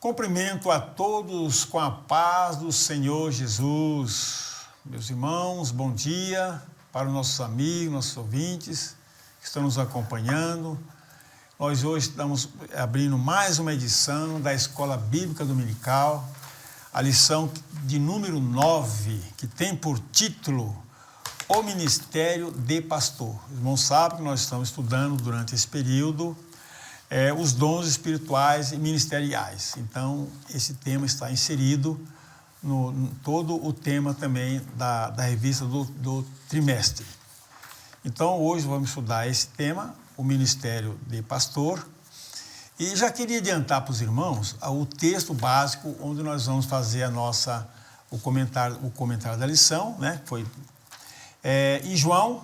Cumprimento a todos com a paz do Senhor Jesus. Meus irmãos, bom dia para os nossos amigos, nossos ouvintes que estão nos acompanhando. Nós hoje estamos abrindo mais uma edição da Escola Bíblica Dominical, a lição de número 9, que tem por título O Ministério de Pastor. Os irmãos sabem que nós estamos estudando durante esse período os dons espirituais e ministeriais. Então, esse tema está inserido no todo o tema também da revista do trimestre. Então, hoje vamos estudar esse tema, o Ministério de Pastor. E já queria adiantar para os irmãos o texto básico onde nós vamos fazer o comentário da lição, né? Foi em João,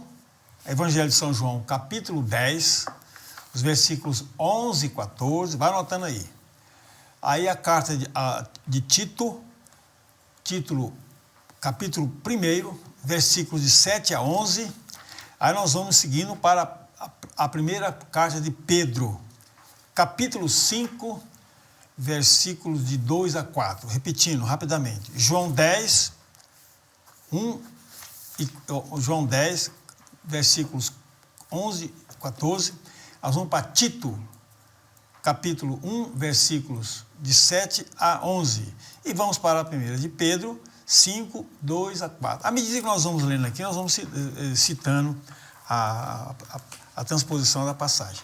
Evangelho de São João, capítulo 10, os versículos 11 e 14, vai anotando aí. Aí a carta de Tito, título, capítulo 1, versículos de 7 a 11. Aí nós vamos seguindo para a primeira carta de Pedro, capítulo 5, versículos de 2 a 4. Repetindo rapidamente. João 10, versículos 11 e 14. Nós vamos para Tito, capítulo 1, versículos de 7 a 11. E vamos para a primeira de Pedro, 5, 2 a 4. À medida que nós vamos lendo aqui, nós vamos citando a transposição da passagem.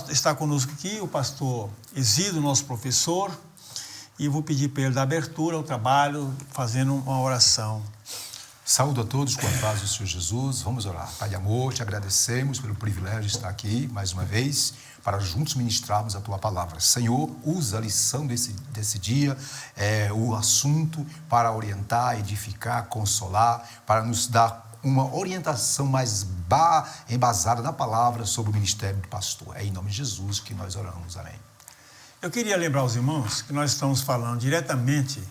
Está conosco aqui o pastor Exídio, nosso professor, e eu vou pedir para ele dar abertura ao trabalho, fazendo uma oração. Saúdo a todos com a paz do Senhor Jesus. Vamos orar. Pai de amor, te agradecemos pelo privilégio de estar aqui mais uma vez para juntos ministrarmos a tua palavra. Senhor, usa a lição desse dia, o assunto para orientar, edificar, consolar, para nos dar uma orientação mais embasada na palavra sobre o ministério do pastor. É em nome de Jesus que nós oramos. Amém. Eu queria lembrar aos irmãos que nós estamos falando diretamente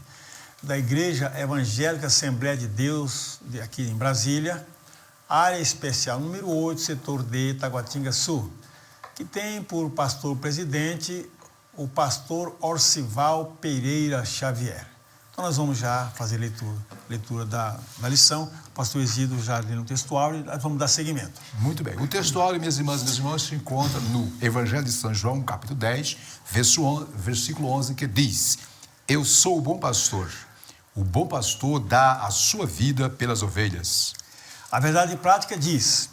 da Igreja Evangélica Assembleia de Deus, aqui em Brasília, área especial número 8, setor D, Taguatinga Sul, que tem por pastor-presidente o pastor Orcival Pereira Xavier. Então nós vamos já fazer leitura da lição, o pastor Exídio já lendo o textual e nós vamos dar seguimento. Muito bem, o textual, minhas irmãs e meus irmãos, se encontra no Evangelho de São João, capítulo 10, versículo 11, que diz: Eu sou o bom pastor. O bom pastor dá a sua vida pelas ovelhas. A verdade prática diz: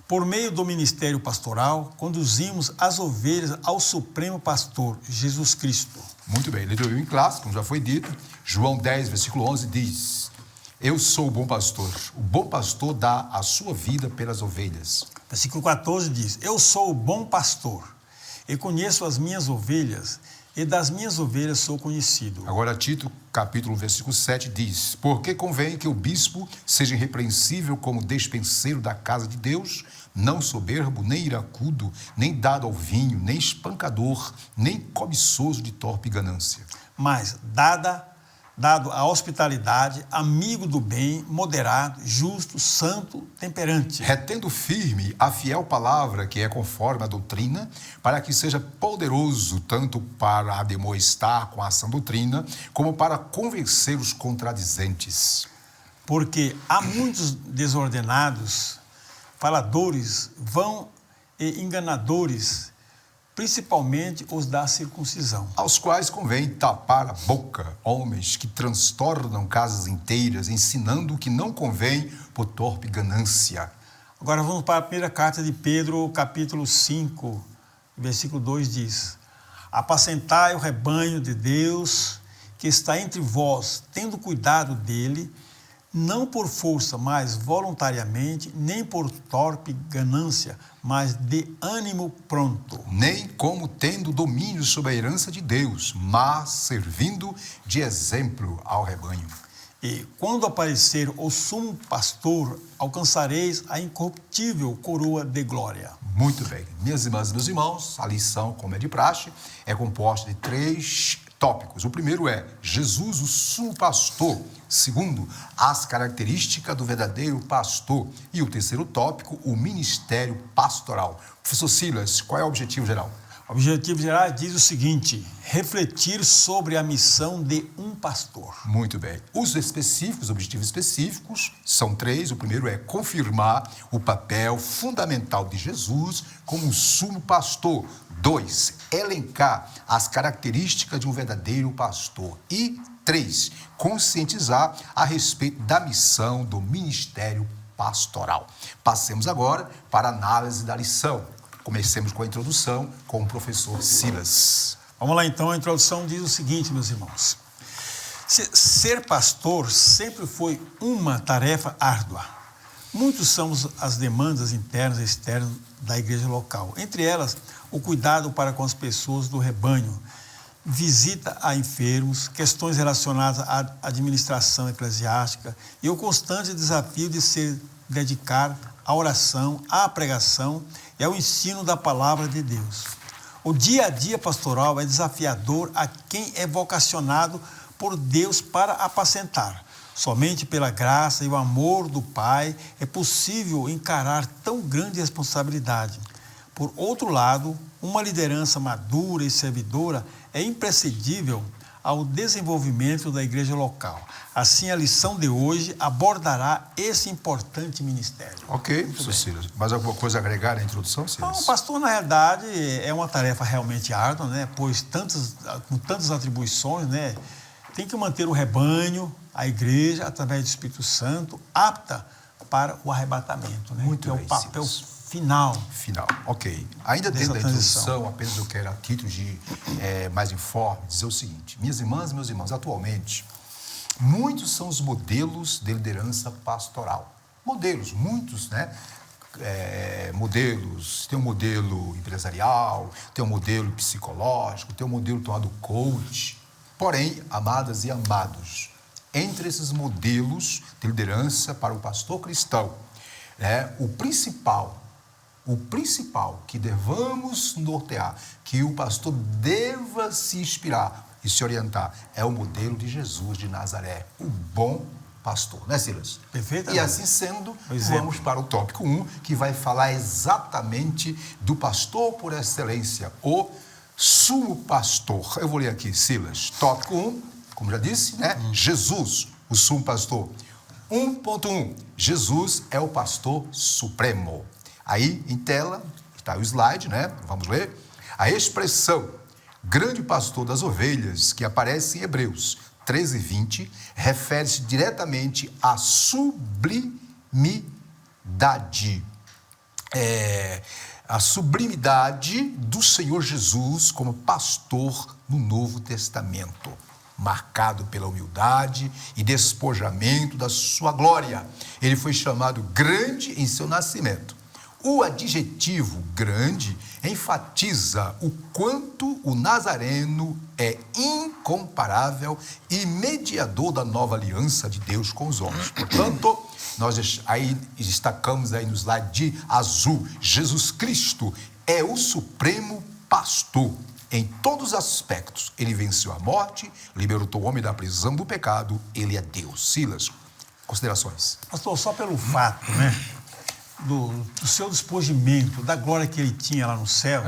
por meio do ministério pastoral, conduzimos as ovelhas ao Supremo Pastor, Jesus Cristo. Muito bem, leitura em classe, como já foi dito. João 10, versículo 11 diz: Eu sou o bom pastor. O bom pastor dá a sua vida pelas ovelhas. Versículo 14 diz: Eu sou o bom pastor e conheço as minhas ovelhas, e das minhas ovelhas sou conhecido. Agora, Tito, capítulo, versículo 7 diz: Porque convém que o bispo seja irrepreensível como despenseiro da casa de Deus, não soberbo, nem iracudo, nem dado ao vinho, nem espancador, nem cobiçoso de torpe ganância. Mas dado à hospitalidade, amigo do bem, moderado, justo, santo, temperante. Retendo firme a fiel palavra que é conforme a doutrina, para que seja poderoso tanto para ademoestar com a sã doutrina, como para convencer os contradizentes. Porque há muitos desordenados, faladores, vão e enganadores, principalmente os da circuncisão, aos quais convém tapar a boca, homens que transtornam casas inteiras, ensinando o que não convém por torpe ganância. Agora vamos para a primeira carta de Pedro, capítulo 5, versículo 2 diz: Apacentai o rebanho de Deus que está entre vós, tendo cuidado dele, não por força, mas voluntariamente, nem por torpe ganância, mas de ânimo pronto. Nem como tendo domínio sobre a herança de Deus, mas servindo de exemplo ao rebanho. E quando aparecer o sumo pastor, alcançareis a incorruptível coroa de glória. Muito bem. Minhas irmãs e meus irmãos, a lição, como é de praxe, é composta de 3 tópicos. O primeiro é Jesus, o sumo pastor. Segundo, as características do verdadeiro pastor. E o terceiro tópico, o ministério pastoral. Professor Silas, qual é o objetivo geral? O objetivo geral diz o seguinte: refletir sobre a missão de um pastor. Muito bem. Os objetivos específicos, são 3. O primeiro é confirmar o papel fundamental de Jesus como sumo pastor. 2, elencar as características de um verdadeiro pastor. E 3, conscientizar a respeito da missão do ministério pastoral. Passemos agora para a análise da lição. Comecemos com a introdução com o professor Silas. Vamos lá então, a introdução diz o seguinte, meus irmãos. Ser pastor sempre foi uma tarefa árdua. Muitas são as demandas internas e externas da igreja local. Entre elas, o cuidado para com as pessoas do rebanho, visita a enfermos, questões relacionadas à administração eclesiástica e o constante desafio de se dedicar à oração, à pregação e ao ensino da palavra de Deus. O dia a dia pastoral é desafiador a quem é vocacionado por Deus para apacentar. Somente pela graça e o amor do Pai é possível encarar tão grande responsabilidade. Por outro lado, uma liderança madura e servidora é imprescindível ao desenvolvimento da igreja local. Assim, a lição de hoje abordará esse importante ministério. Ok, professor Silas. Mais alguma coisa a agregar na introdução, Silas? Não, pastor, na realidade, é uma tarefa realmente árdua, né? Pois com tantas atribuições, né? Tem que manter o rebanho, a igreja, através do Espírito Santo, apta para o arrebatamento, né? Muito que bem, é o papel Silas. Final, ok. Ainda dentro da transição. introdução, apenas eu quero, a título de mais informe, dizer o seguinte: minhas irmãs e meus irmãos, atualmente, muitos são os modelos de liderança pastoral. Muitos, né? Modelos, tem um modelo empresarial, tem um modelo psicológico, tem um modelo tomado coach. Porém, amadas e amados, entre esses modelos de liderança para o pastor cristão, o principal que devamos nortear, que o pastor deva se inspirar e se orientar, é o modelo de Jesus de Nazaré, o bom pastor, né, Silas? Perfeitamente. E assim sendo, vamos para o tópico 1, que vai falar exatamente do pastor por excelência, o sumo pastor. Eu vou ler aqui, Silas. Tópico 1, como já disse, né? Jesus, o sumo pastor. 1.1, Jesus é o pastor supremo. Aí, em tela, está o slide, né? Vamos ler. A expressão grande pastor das ovelhas, que aparece em Hebreus 13:20, refere-se diretamente à sublimidade. A sublimidade do Senhor Jesus como pastor no Novo Testamento, marcado pela humildade e despojamento da sua glória. Ele foi chamado grande em seu nascimento. O adjetivo grande enfatiza o quanto o Nazareno é incomparável e mediador da nova aliança de Deus com os homens. Portanto, nós aí destacamos aí no slide de azul, Jesus Cristo é o supremo pastor. Em todos os aspectos, ele venceu a morte, libertou o homem da prisão do pecado, ele é Deus. Silas, considerações? Pastor, só pelo fato, né? Do seu despojimento, da glória que ele tinha lá no céu,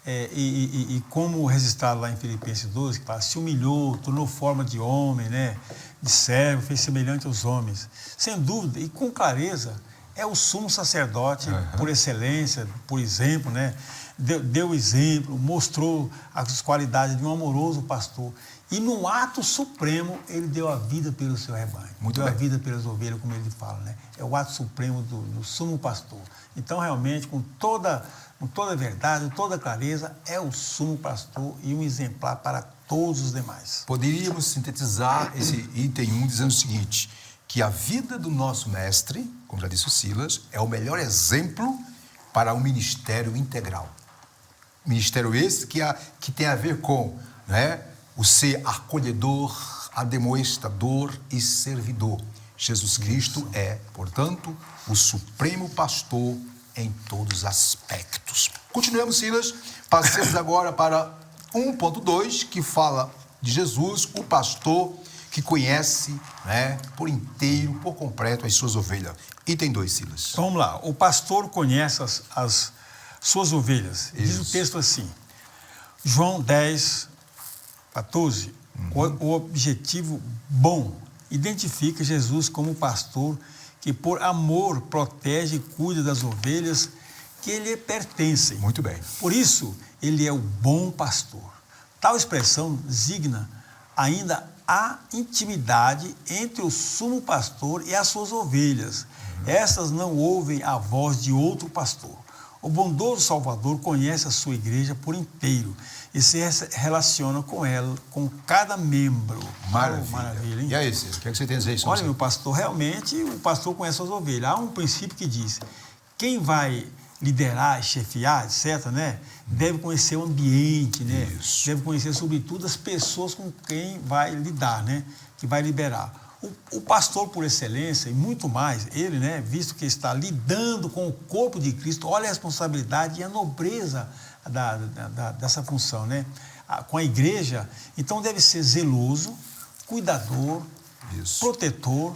e como registrado lá em Filipenses 12, que fala, se humilhou, tornou forma de homem, né, de servo, fez semelhante aos homens. Sem dúvida, e com clareza, é o sumo sacerdote por excelência, por exemplo, né, deu exemplo, mostrou as qualidades de um amoroso pastor. E no ato supremo, ele deu a vida pelo seu rebanho. Deu a vida pelas ovelhas, como ele fala, né? É o ato supremo do sumo pastor. Então, realmente, com toda a verdade, toda a clareza, é o sumo pastor e um exemplar para todos os demais. Poderíamos sintetizar esse item 1 dizendo o seguinte, que a vida do nosso mestre, como já disse o Silas, é o melhor exemplo para um ministério integral. Ministério esse que tem a ver com, né, o ser acolhedor, admoestador e servidor. Jesus Cristo é, portanto, o supremo pastor em todos os aspectos. Continuemos, Silas. Passemos agora para 1.2, que fala de Jesus, o pastor que conhece, né, por inteiro, por completo, as suas ovelhas. Item 2, Silas. Então, vamos lá. O pastor conhece as suas ovelhas. Diz o texto assim, João 10, 14. O objetivo bom identifica Jesus como pastor que, por amor, protege e cuida das ovelhas que lhe pertencem. Muito bem. Por isso, ele é o bom pastor. Tal expressão designa ainda a intimidade entre o sumo pastor e as suas ovelhas. Essas não ouvem a voz de outro pastor. O bondoso Salvador conhece a sua igreja por inteiro e se relaciona com ela, com cada membro. Maravilha. Maravilha, hein? E aí, Cícero, o que você tem a dizer isso? Olha, meu pastor, realmente o pastor conhece as ovelhas. Há um princípio que diz, quem vai liderar, chefiar, etc., né, deve conhecer o ambiente, né? Isso. Deve conhecer, sobretudo, as pessoas com quem vai lidar, né? Que vai liberar. O pastor por excelência, e muito mais, ele, né, visto que está lidando com o corpo de Cristo, olha a responsabilidade e a nobreza dessa função, né? Com a igreja, então deve ser zeloso, cuidador, Isso. protetor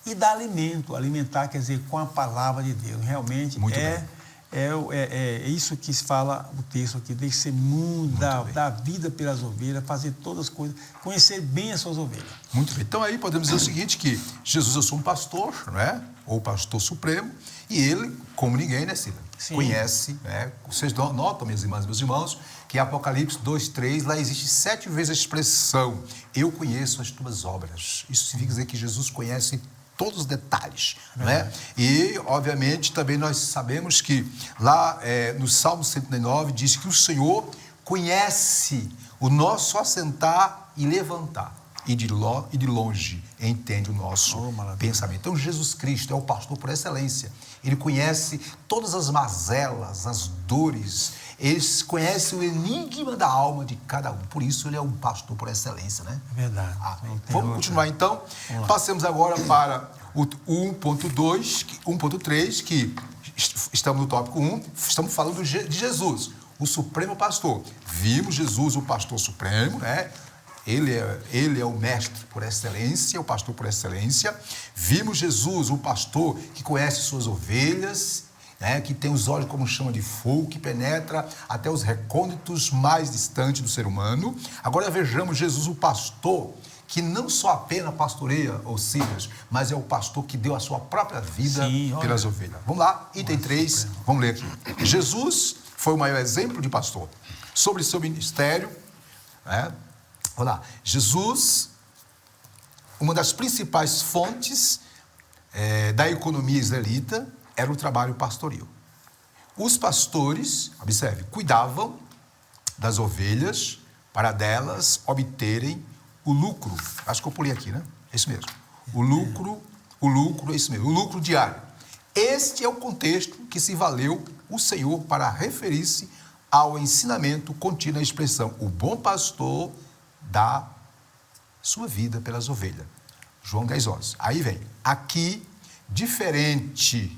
e dar alimento. Alimentar quer dizer com a palavra de Deus. Realmente Muito bem. É isso que se fala o texto aqui, tem que ser muito dar vida pelas ovelhas, fazer todas as coisas, conhecer bem as suas ovelhas. Muito bem. Então aí podemos dizer o seguinte, que Jesus é um pastor, né? Ou pastor supremo, e ele, como ninguém, né, Cida? Sim. Conhece, né? Vocês notam, minhas irmãs e meus irmãos, que em Apocalipse 2:3, lá existe 7 vezes a expressão, eu conheço as tuas obras. Isso significa dizer que Jesus conhece todos os detalhes, né? E, obviamente, também nós sabemos que lá no Salmo 109 diz que o Senhor conhece o nosso assentar e levantar, e de longe entende o nosso pensamento. Então, Jesus Cristo é o pastor por excelência. Ele conhece todas as mazelas, as dores, ele conhece o enigma da alma de cada um. Por isso, ele é um pastor por excelência, né? É verdade. Vamos continuar, então. Passemos agora para o 1.3, que estamos no tópico 1, estamos falando de Jesus, o supremo pastor. Vimos Jesus, o pastor supremo, né? Ele é o mestre por excelência, o pastor por excelência. Vimos Jesus, o pastor que conhece suas ovelhas, né, que tem os olhos como chama de fogo, que penetra até os recônditos mais distantes do ser humano. Agora vejamos Jesus, o pastor, que não só apenas pastoreia ovelhas, mas é o pastor que deu a sua própria vida pelas ovelhas. Vamos lá, item 3, vamos ler aqui. Jesus foi o maior exemplo de pastor. Sobre seu ministério, né? Olha lá, Jesus, uma das principais fontes da economia israelita era o trabalho pastoril. Os pastores, observe, cuidavam das ovelhas para delas obterem o lucro. Acho que eu pulei aqui, né? É isso mesmo. O lucro é isso mesmo, o lucro diário. Este é o contexto que se valeu o Senhor para referir-se ao ensinamento contido na expressão, o bom pastor dá sua vida pelas ovelhas. João 10:11. Aí vem, aqui, diferente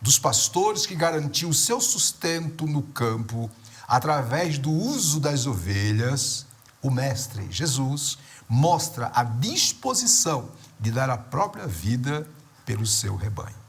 dos pastores que garantiam o seu sustento no campo através do uso das ovelhas, o Mestre Jesus mostra a disposição de dar a própria vida pelo seu rebanho.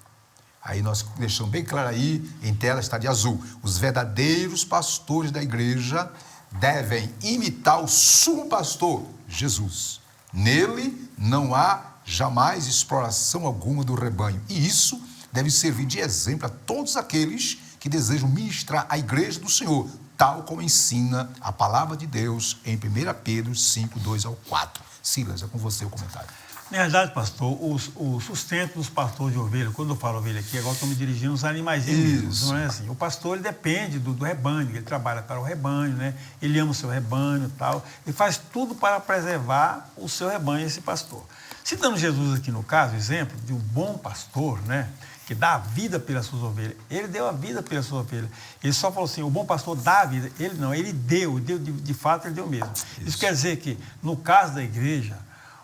Aí nós deixamos bem claro aí, em tela está de azul, os verdadeiros pastores da igreja devem imitar o sumo pastor, Jesus. Nele não há jamais exploração alguma do rebanho. E isso deve servir de exemplo a todos aqueles que desejam ministrar a igreja do Senhor, tal como ensina a palavra de Deus em 1 Pedro 5:2-4. Silas, é com você o comentário. Na verdade, pastor, o sustento dos pastores de ovelha, quando eu falo ovelha aqui, agora estou me dirigindo aos animais mesmos, não é assim? O pastor, ele depende do rebanho, ele trabalha para o rebanho, né? Ele ama o seu rebanho e tal, ele faz tudo para preservar o seu rebanho, esse pastor. Citando Jesus aqui no caso, exemplo de um bom pastor, né? Que dá a vida pelas suas ovelhas. Ele deu a vida pelas suas ovelhas. Ele só falou assim, o bom pastor dá a vida. Ele não, ele deu de fato, ele deu mesmo. Isso quer dizer que, no caso da igreja,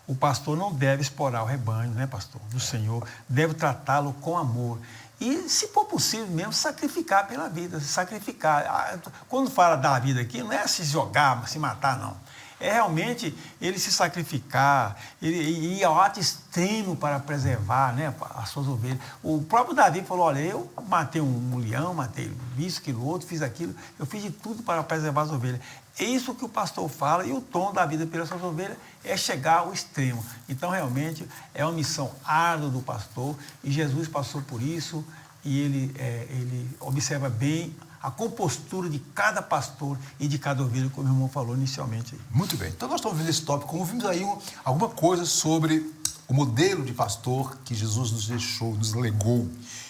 o pastor não deve explorar o rebanho, né, pastor, do Senhor, deve tratá-lo com amor. E, se for possível mesmo, sacrificar pela vida, sacrificar. Quando fala dar a vida aqui, não é se jogar, se matar, não. É realmente ele se sacrificar, ele ir ao ato extremo para preservar, né, as suas ovelhas. O próprio Davi falou, olha, eu matei um leão, matei isso, aquilo, outro, fiz aquilo, eu fiz de tudo para preservar as ovelhas. É isso que o pastor fala, e o tom da vida pelas suas ovelhas é chegar ao extremo. Então, realmente, é uma missão árdua do pastor, e Jesus passou por isso, e ele observa bem a compostura de cada pastor e de cada ovelha, como o irmão falou inicialmente. Muito bem. Então, nós estamos vendo esse tópico, como vimos aí alguma coisa sobre o modelo de pastor que Jesus nos deixou, nos legou.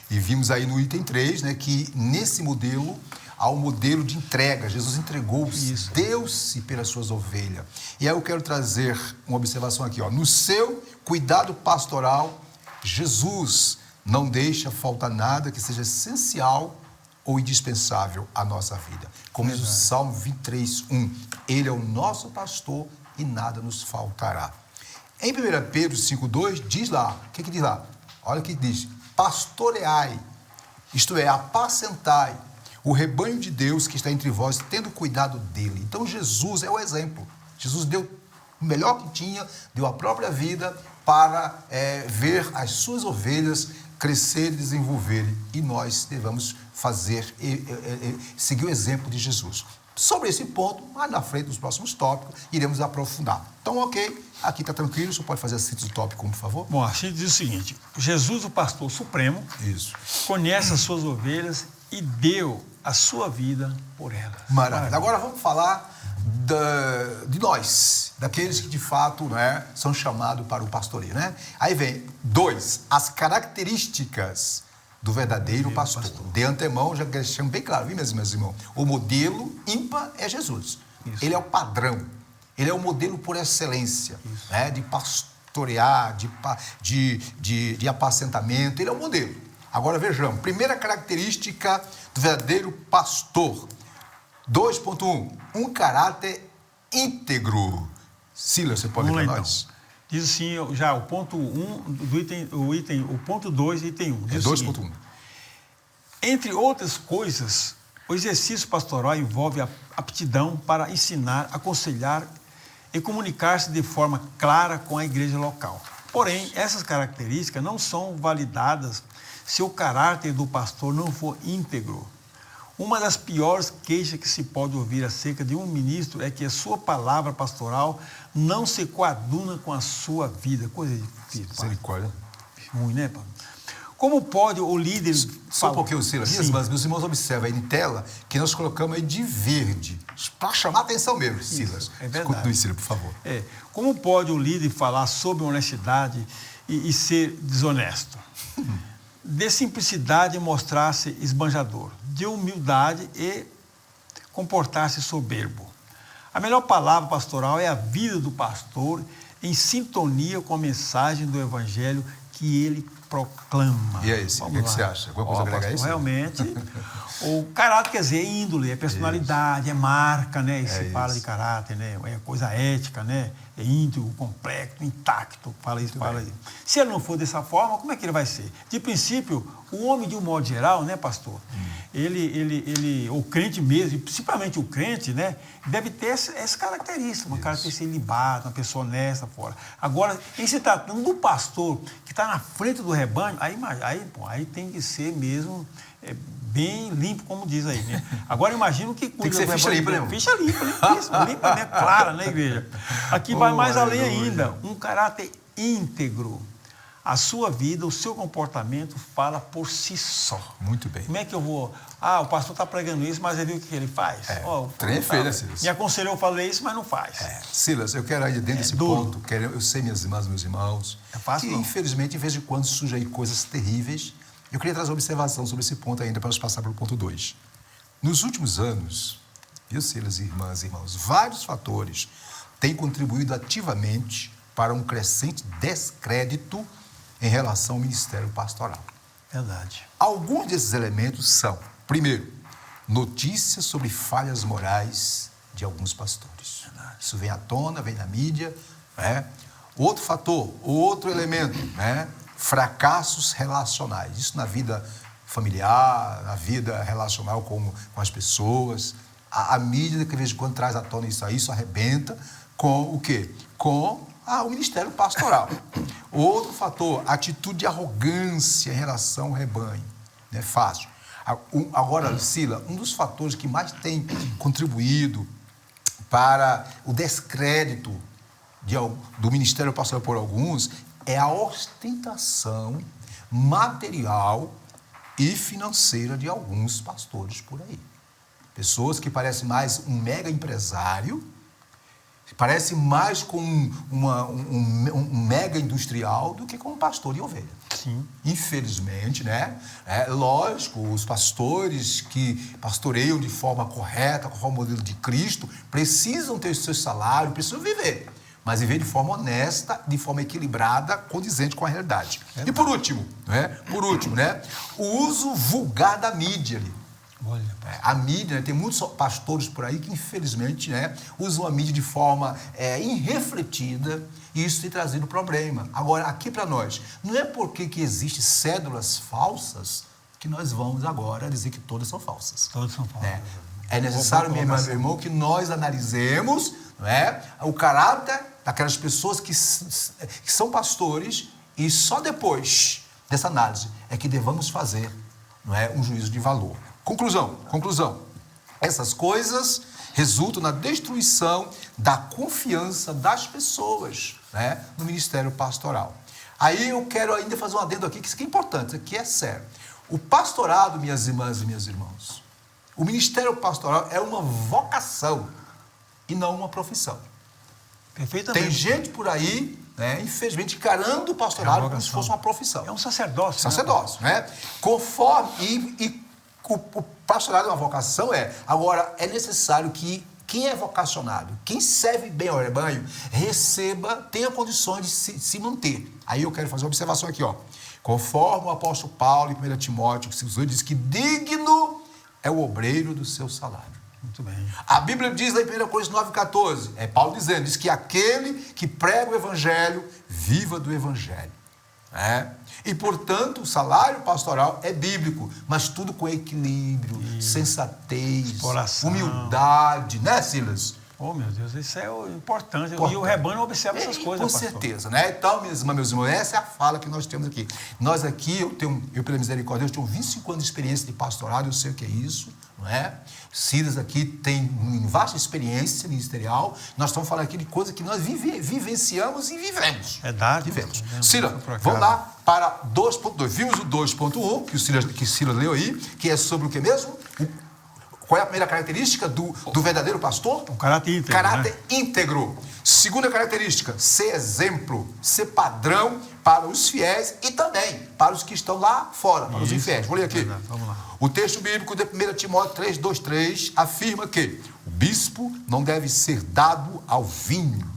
E vimos aí no item 3, né, que nesse modelo há um modelo de entrega. Jesus entregou-se, deu-se pelas suas ovelhas. E aí eu quero trazer uma observação aqui, ó. No seu cuidado pastoral, Jesus não deixa faltar nada que seja essencial ou indispensável à nossa vida. Como diz o Salmo 23, 1. Ele é o nosso pastor e nada nos faltará. Em 1 Pedro 5,2, diz lá, o que diz lá? Olha o que diz, pastoreai, isto é, apacentai o rebanho de Deus que está entre vós, tendo cuidado dele. Então, Jesus é o exemplo. Jesus deu o melhor que tinha, deu a própria vida para ver as suas ovelhas crescer e desenvolver. E nós devemos seguir o exemplo de Jesus. Sobre esse ponto, mais na frente, nos próximos tópicos, iremos aprofundar. Então, ok, aqui está tranquilo, você pode fazer a síntese do tópico, por favor? Bom, a gente diz o seguinte, Jesus, o pastor supremo, conhece as suas ovelhas e deu a sua vida por elas. Maravilha. Agora vamos falar de nós, daqueles que de fato, né, são chamados para o pastoreio, né? Aí vem 2, as características do verdadeiro pastor. De antemão, já deixamos bem claro, viu, meus irmãos? O modelo ímpar é Jesus. Isso. Ele é o padrão. Ele é o modelo por excelência, né, de pastorear, de apacentamento. Ele é o modelo. Agora vejamos, primeira característica do verdadeiro pastor. 2.1, um caráter íntegro. Silas, você pode ler para nós? Então. Diz assim, já o ponto 1 do item, o ponto 2, item 1. É 2.1. Entre outras coisas, o exercício pastoral envolve a aptidão para ensinar, aconselhar e comunicar-se de forma clara com a igreja local. Porém, essas características não são validadas se o caráter do pastor não for íntegro. Uma das piores queixas que se pode ouvir acerca de um ministro é que a sua palavra pastoral não se coaduna com a sua vida. Coisa difícil. Misericórdia. Ruim, né, Paulo? Como pode o líder... Só um pouquinho, Silas. Meus irmãos, observam aí em tela que nós colocamos aí de verde, para chamar a atenção mesmo, Silas. Isso, é verdade. Continue, Silas, por favor. Como pode o líder falar sobre honestidade e ser desonesto? De simplicidade mostrar-se esbanjador, de humildade e comportar-se soberbo. A melhor palavra pastoral é a vida do pastor em sintonia com a mensagem do evangelho que ele proclama. E é isso, o que você acha? Alguma coisa agregar isso? Realmente, o caráter quer dizer índole, é personalidade, é marca, né? E se fala de caráter, né? É coisa ética, né? É íntegro, complexo, intacto, fala isso, fala isso. Se ele não for dessa forma, como é que ele vai ser? De princípio, o homem, de um modo geral, né, pastor? O crente mesmo, principalmente o crente, né, deve ter essa característica, uma característica ilibada, uma pessoa honesta fora. Agora, em se tratando do pastor que está na frente do rebanho, aí tem que ser mesmo bem limpo, como diz aí, né? Agora, imagino que... Tem que ser ficha limpa, né? Ficha limpa, limpa, né? Clara, né, igreja? Aqui vai mais além ainda, um caráter íntegro. A sua vida, o seu comportamento fala por si só. Muito bem. Como é que eu vou... o pastor está pregando isso, mas ele viu o que ele faz? Trem feio, Silas. Me aconselhou a fazer isso, mas não faz. Silas, eu quero aí dentro desse ponto, eu sei, minhas irmãs, meus irmãos, fácil, que infelizmente, de vez em quando, surgem aí coisas terríveis. Eu queria trazer uma observação sobre esse ponto ainda, para nós passar para o ponto 2. Nos últimos anos, viu, Silas, irmãs e irmãos, vários fatores têm contribuído ativamente para um crescente descrédito em relação ao ministério pastoral. Verdade. Alguns desses elementos são, primeiro, notícias sobre falhas morais de alguns pastores. Verdade. Isso vem à tona, vem na mídia, né? Outro fator, outro elemento, né? Fracassos relacionais. Isso na vida familiar, na vida relacional com as pessoas. A mídia, que de vez em quando traz à tona isso aí, isso arrebenta, com o quê? Com o ministério pastoral. Outro fator, atitude de arrogância em relação ao rebanho. Não é fácil. Agora, Sila, um dos fatores que mais tem contribuído para o descrédito do ministério pastoral por alguns é a ostentação material e financeira de alguns pastores por aí. Pessoas que parecem mais um mega empresário, parece mais com um mega industrial do que com um pastor de ovelha. Sim. Infelizmente, né? Lógico, os pastores que pastoreiam de forma correta, conforme o modelo de Cristo, precisam ter o seu salário, precisam viver. Mas viver de forma honesta, de forma equilibrada, condizente com a realidade. E por último, né? O uso vulgar da mídia ali. Olha, a mídia, né, tem muitos pastores por aí que, infelizmente, né, usam a mídia de forma irrefletida e isso tem trazido problema. Agora, aqui para nós, não é porque que existem cédulas falsas que nós vamos agora dizer que todas são falsas. Todas são falsas. É necessário, minha irmã, meu irmão, que nós analisemos, não é, o caráter daquelas pessoas que são pastores e só depois dessa análise é que devamos fazer, não é, um juízo de valor. Conclusão. Essas coisas resultam na destruição da confiança das pessoas, né, no ministério pastoral. Aí eu quero ainda fazer um adendo aqui, que isso aqui é importante, isso aqui é sério. O pastorado, minhas irmãs e meus irmãos, o ministério pastoral é uma vocação e não uma profissão. Perfeitamente. Tem gente por aí, né, infelizmente, encarando o pastorado como se fosse uma profissão. É um sacerdócio. Sacerdócio, né? Conforme o pastorado é uma vocação, agora é necessário que quem é vocacionado, quem serve bem ao rebanho, tenha condições de se manter. Aí eu quero fazer uma observação aqui, ó. Conforme o apóstolo Paulo, em 1 Timóteo, diz que digno é o obreiro do seu salário. Muito bem. A Bíblia diz lá em 1 Coríntios 9,14, Paulo dizendo, diz que aquele que prega o evangelho, viva do evangelho. E, portanto, o salário pastoral é bíblico, mas tudo com equilíbrio, sensatez, exploração, humildade, né, Silas? Oh, meu Deus, isso é importante. E o rebanho observa essas coisas, com pastor. certeza, né? Então, minhas irmãs, meus irmãos, essa é a fala que nós temos aqui. Nós aqui, eu pela misericórdia, eu tenho 25 anos de experiência de pastorado, eu sei o que é isso, não é? Silas aqui tem vasta experiência ministerial. Nós estamos falando aqui de coisas que nós vivenciamos e vivemos. Verdade. Vivemos. Silas, vamos lá para 2.2. Vimos o 2.1, que o Silas leu aí, que é sobre o que mesmo? Qual é a primeira característica do verdadeiro pastor? O caráter íntegro. Caráter íntegro. Segunda característica, ser exemplo, ser padrão para os fiéis e também para os que estão lá fora, para os infiéis. Vou ler aqui. Vamos lá. O texto bíblico de 1 Timóteo 3:2-3 afirma que o bispo não deve ser dado ao vinho,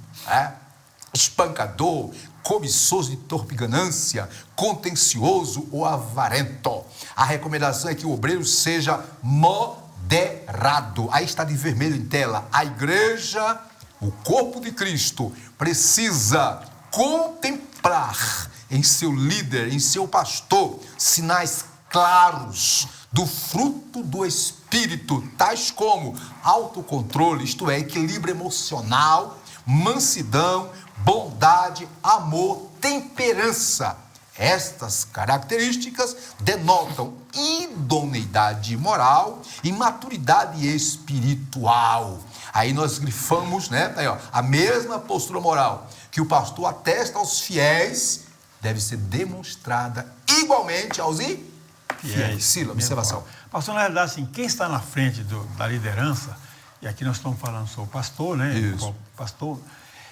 espancador, cobiçoso de torpe ganância, contencioso ou avarento. A recomendação é que o obreiro seja moderado. Aí está de vermelho em tela. A igreja, o corpo de Cristo, precisa contemplar em seu líder, em seu pastor, sinais claros do fruto do Espírito, tais como autocontrole, isto é, equilíbrio emocional, mansidão, bondade, amor, temperança. Estas características denotam idoneidade moral e maturidade espiritual. Aí nós grifamos, né? Aí, ó, a mesma postura moral que o pastor atesta aos fiéis deve ser demonstrada igualmente aos fiéis. Sila, observação. Pastor, na realidade, assim, quem está na frente da liderança, e aqui nós estamos falando sobre o pastor, né? Isso. O pastor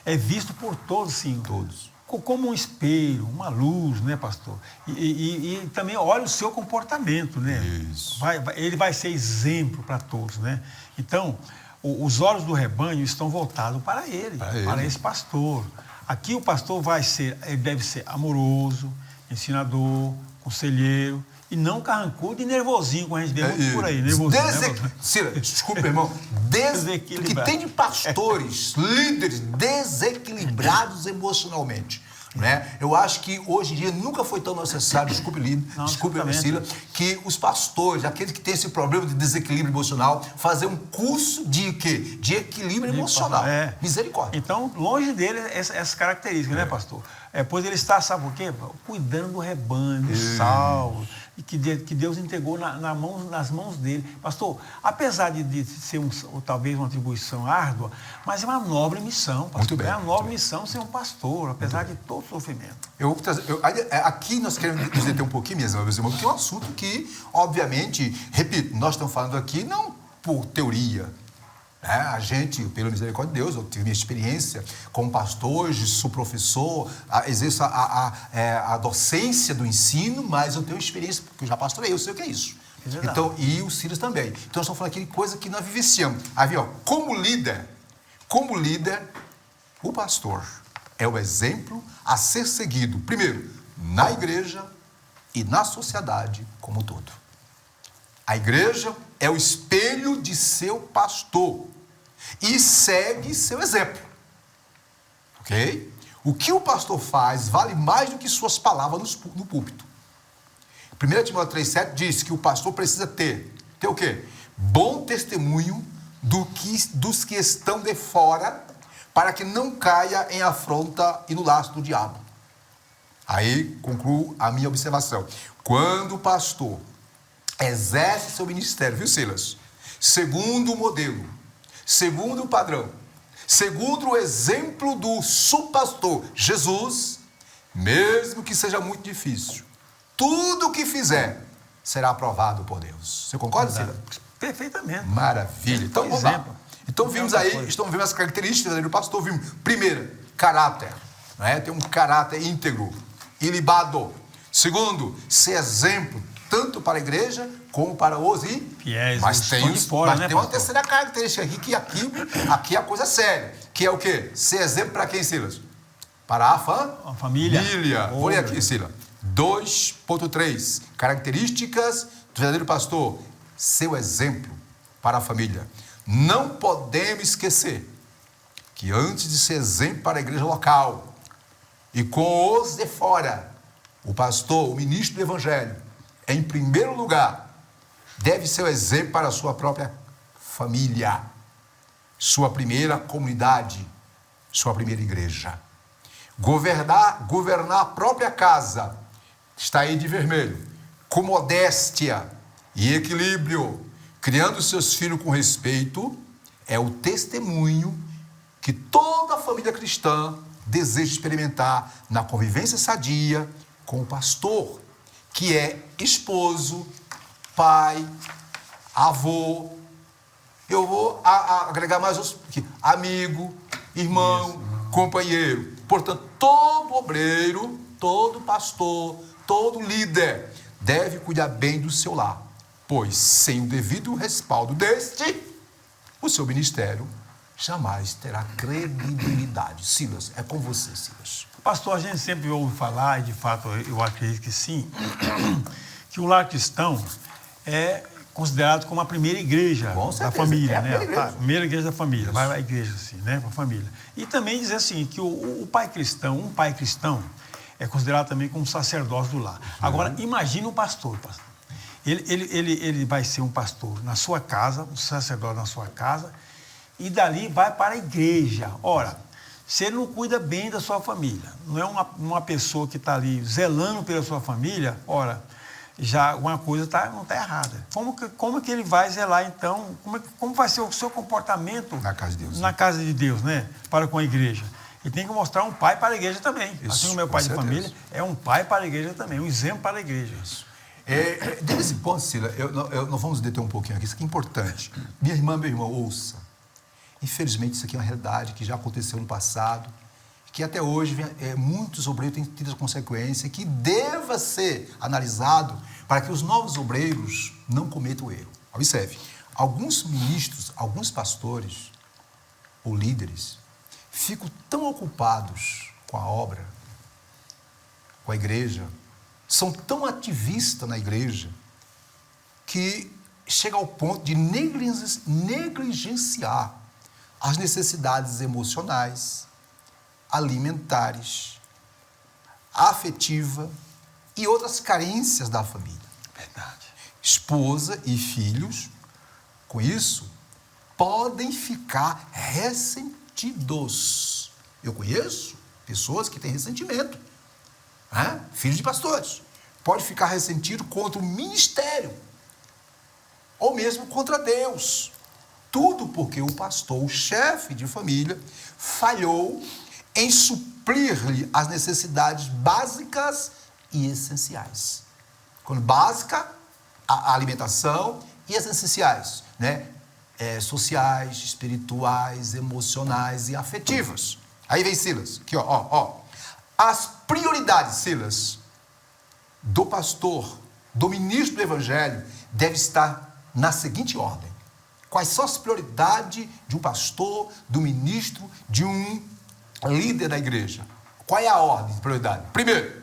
é visto por todos, sim. Todos. Como um espelho, uma luz, né, pastor? E também olha o seu comportamento, né? Isso. Ele vai ser exemplo para todos, né? Então, os olhos do rebanho estão voltados para ele, para esse pastor. Aqui o pastor ele deve ser amoroso, ensinador, conselheiro, e não carrancudo e nervosinho, como a gente vê muito por aí. Nervosinho, Cira, desculpa, irmão. Que tem de pastores, líderes desequilibrados emocionalmente. né? Eu acho que hoje em dia nunca foi tão necessário, desculpe, Priscila, que os pastores, aqueles que têm esse problema de desequilíbrio emocional, fazer um curso de quê? De equilíbrio emocional. Misericórdia. Então, longe dele essa característica, né, pastor? Pois ele está, sabe por quê? Cuidando do rebanho, do salvo, e que Deus entregou nas mãos dele. Pastor, apesar de ser talvez uma atribuição árdua, mas é uma nobre missão, pastor. Muito bem. É uma nobre missão ser um pastor, apesar de todo o sofrimento. Aqui nós queremos nos deter um pouquinho, meus irmãos, porque é um assunto que, obviamente, repito, nós estamos falando aqui não por teoria. A gente, pela misericórdia de Deus, eu tive minha experiência como pastor, hoje sou professor, exerço a docência do ensino, mas eu tenho experiência, porque eu já pastorei, eu sei o que é isso. Então, e o Silas também. Então, nós estamos falando aqui de coisa que nós vivenciamos. Aí, como líder, o pastor é o exemplo a ser seguido, primeiro, na igreja e na sociedade como um todo. A igreja é o espelho de seu pastor e segue seu exemplo. Ok? O que o pastor faz vale mais do que suas palavras no púlpito. 1 Timóteo 3,7 diz que o pastor precisa ter o quê? Bom testemunho dos que estão de fora, para que não caia em afronta e no laço do diabo. Aí concluo a minha observação. Quando o pastor exerce seu ministério, viu, Silas? Segundo o modelo, segundo o padrão, segundo o exemplo do subpastor Jesus, mesmo que seja muito difícil, tudo o que fizer será aprovado por Deus. Você concorda, Silas? Perfeitamente. Maravilha. Então, vamos lá. Então, vimos as características do pastor. Vimos, primeiro, caráter. Né? Tem um caráter íntegro, ilibado. Segundo, ser exemplo, tanto para a igreja como para os fiéis. Mas tem uma terceira característica aqui, que aqui é a coisa séria, que é o quê? Ser exemplo para quem, Silas? Para a família. Vou ler aqui, Silas. 2.3. Características do verdadeiro pastor. Seu exemplo para a família. Não podemos esquecer que antes de ser exemplo para a igreja local e com os de fora, o pastor, o ministro do evangelho, em primeiro lugar, deve ser o exemplo para a sua própria família, sua primeira comunidade, sua primeira igreja. Governar a própria casa, está aí de vermelho, com modéstia e equilíbrio, criando seus filhos com respeito, é o testemunho que toda a família cristã deseja experimentar na convivência sadia com o pastor, que é esposo, pai, avô. Eu vou agregar mais outros aqui: amigo, irmão, companheiro. Portanto, todo obreiro, todo pastor, todo líder deve cuidar bem do seu lar, pois sem o devido respaldo o seu ministério jamais terá credibilidade. Silas, é com você, Silas. Pastor, a gente sempre ouve falar, e de fato eu acredito que sim, que o lar cristão é considerado como a primeira igreja da família, né? A primeira igreja da família, vai a igreja assim, né? Para a família. E também dizer assim, que um pai cristão é considerado também como sacerdócio do lar. Agora, imagina um pastor. Ele vai ser um pastor na sua casa, um sacerdote na sua casa, e dali vai para a igreja. Ora, se ele não cuida bem da sua família, não é uma pessoa que está ali zelando pela sua família, ora, já alguma coisa não está errada. Como que ele vai zelar, então? Como vai ser o seu comportamento na casa de Deus, né? Para com a igreja? Ele tem que mostrar um pai para a igreja também. Isso, assim, o meu pai de família é um pai para a igreja também, um exemplo para a igreja. Isso. Desse ponto, Sila, nós vamos deter um pouquinho aqui, isso aqui é importante. Minha irmã, meu irmão, ouça. Infelizmente, isso aqui é uma realidade que já aconteceu no passado, que até hoje muitos obreiros têm tido consequência, que deva ser analisado para que os novos obreiros não cometam erro. Observe, alguns ministros, alguns pastores ou líderes ficam tão ocupados com a obra, com a igreja, são tão ativistas na igreja, que chega ao ponto de negligenciar as necessidades emocionais, alimentares, afetiva e outras carências da família. Verdade. Esposa e filhos, com isso, podem ficar ressentidos. Eu conheço pessoas que têm ressentimento, né? Filhos de pastores. Pode ficar ressentido contra o ministério, ou mesmo contra Deus. Tudo porque o pastor, o chefe de família, falhou em suprir-lhe as necessidades básicas e essenciais. Quando básica, a alimentação, e as essenciais, né? Sociais, espirituais, emocionais e afetivas. Aí vem Silas, aqui ó. As prioridades, Silas, do pastor, do ministro do evangelho, deve estar na seguinte ordem. Quais são as prioridades de um pastor, do ministro, de um líder da igreja? Qual é a ordem de prioridade? Primeiro,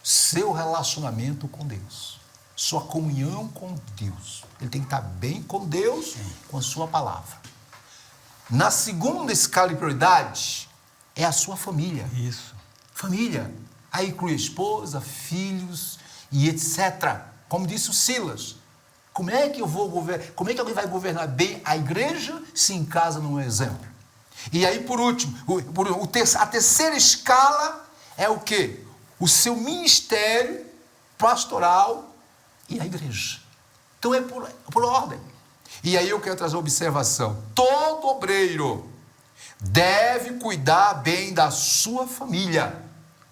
seu relacionamento com Deus, sua comunhão com Deus. Ele tem que estar bem com Deus, com a sua palavra. Na segunda escala de prioridade, é a sua família. Isso. Família. Aí inclui esposa, filhos e etc. Como disse o Silas. Como é que como é que alguém vai governar bem a igreja se em casa não é exemplo? E aí, por último, a terceira escala é o quê? O seu ministério pastoral e a igreja. Então é por ordem. E aí eu quero trazer uma observação. Todo obreiro deve cuidar bem da sua família.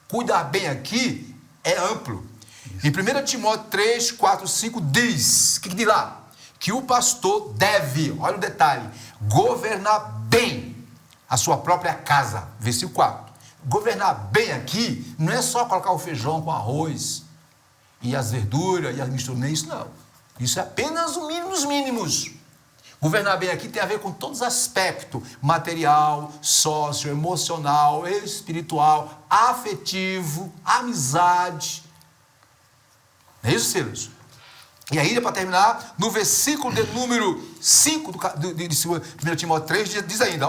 Cuidar bem aqui é amplo. Em 1 Timóteo 3, 4, 5 diz, o que diz lá? Que o pastor deve, olha o detalhe, governar bem a sua própria casa. Versículo 4. Governar bem aqui não é só colocar o feijão com arroz e as verduras e as misturas, isso não. Isso é apenas o mínimo dos mínimos. Governar bem aqui tem a ver com todos os aspectos, material, sócio, emocional, espiritual, afetivo, amizade. Não é isso, Silas? E aí, para terminar, no versículo de número 5 de 1 Timóteo 3, diz ainda,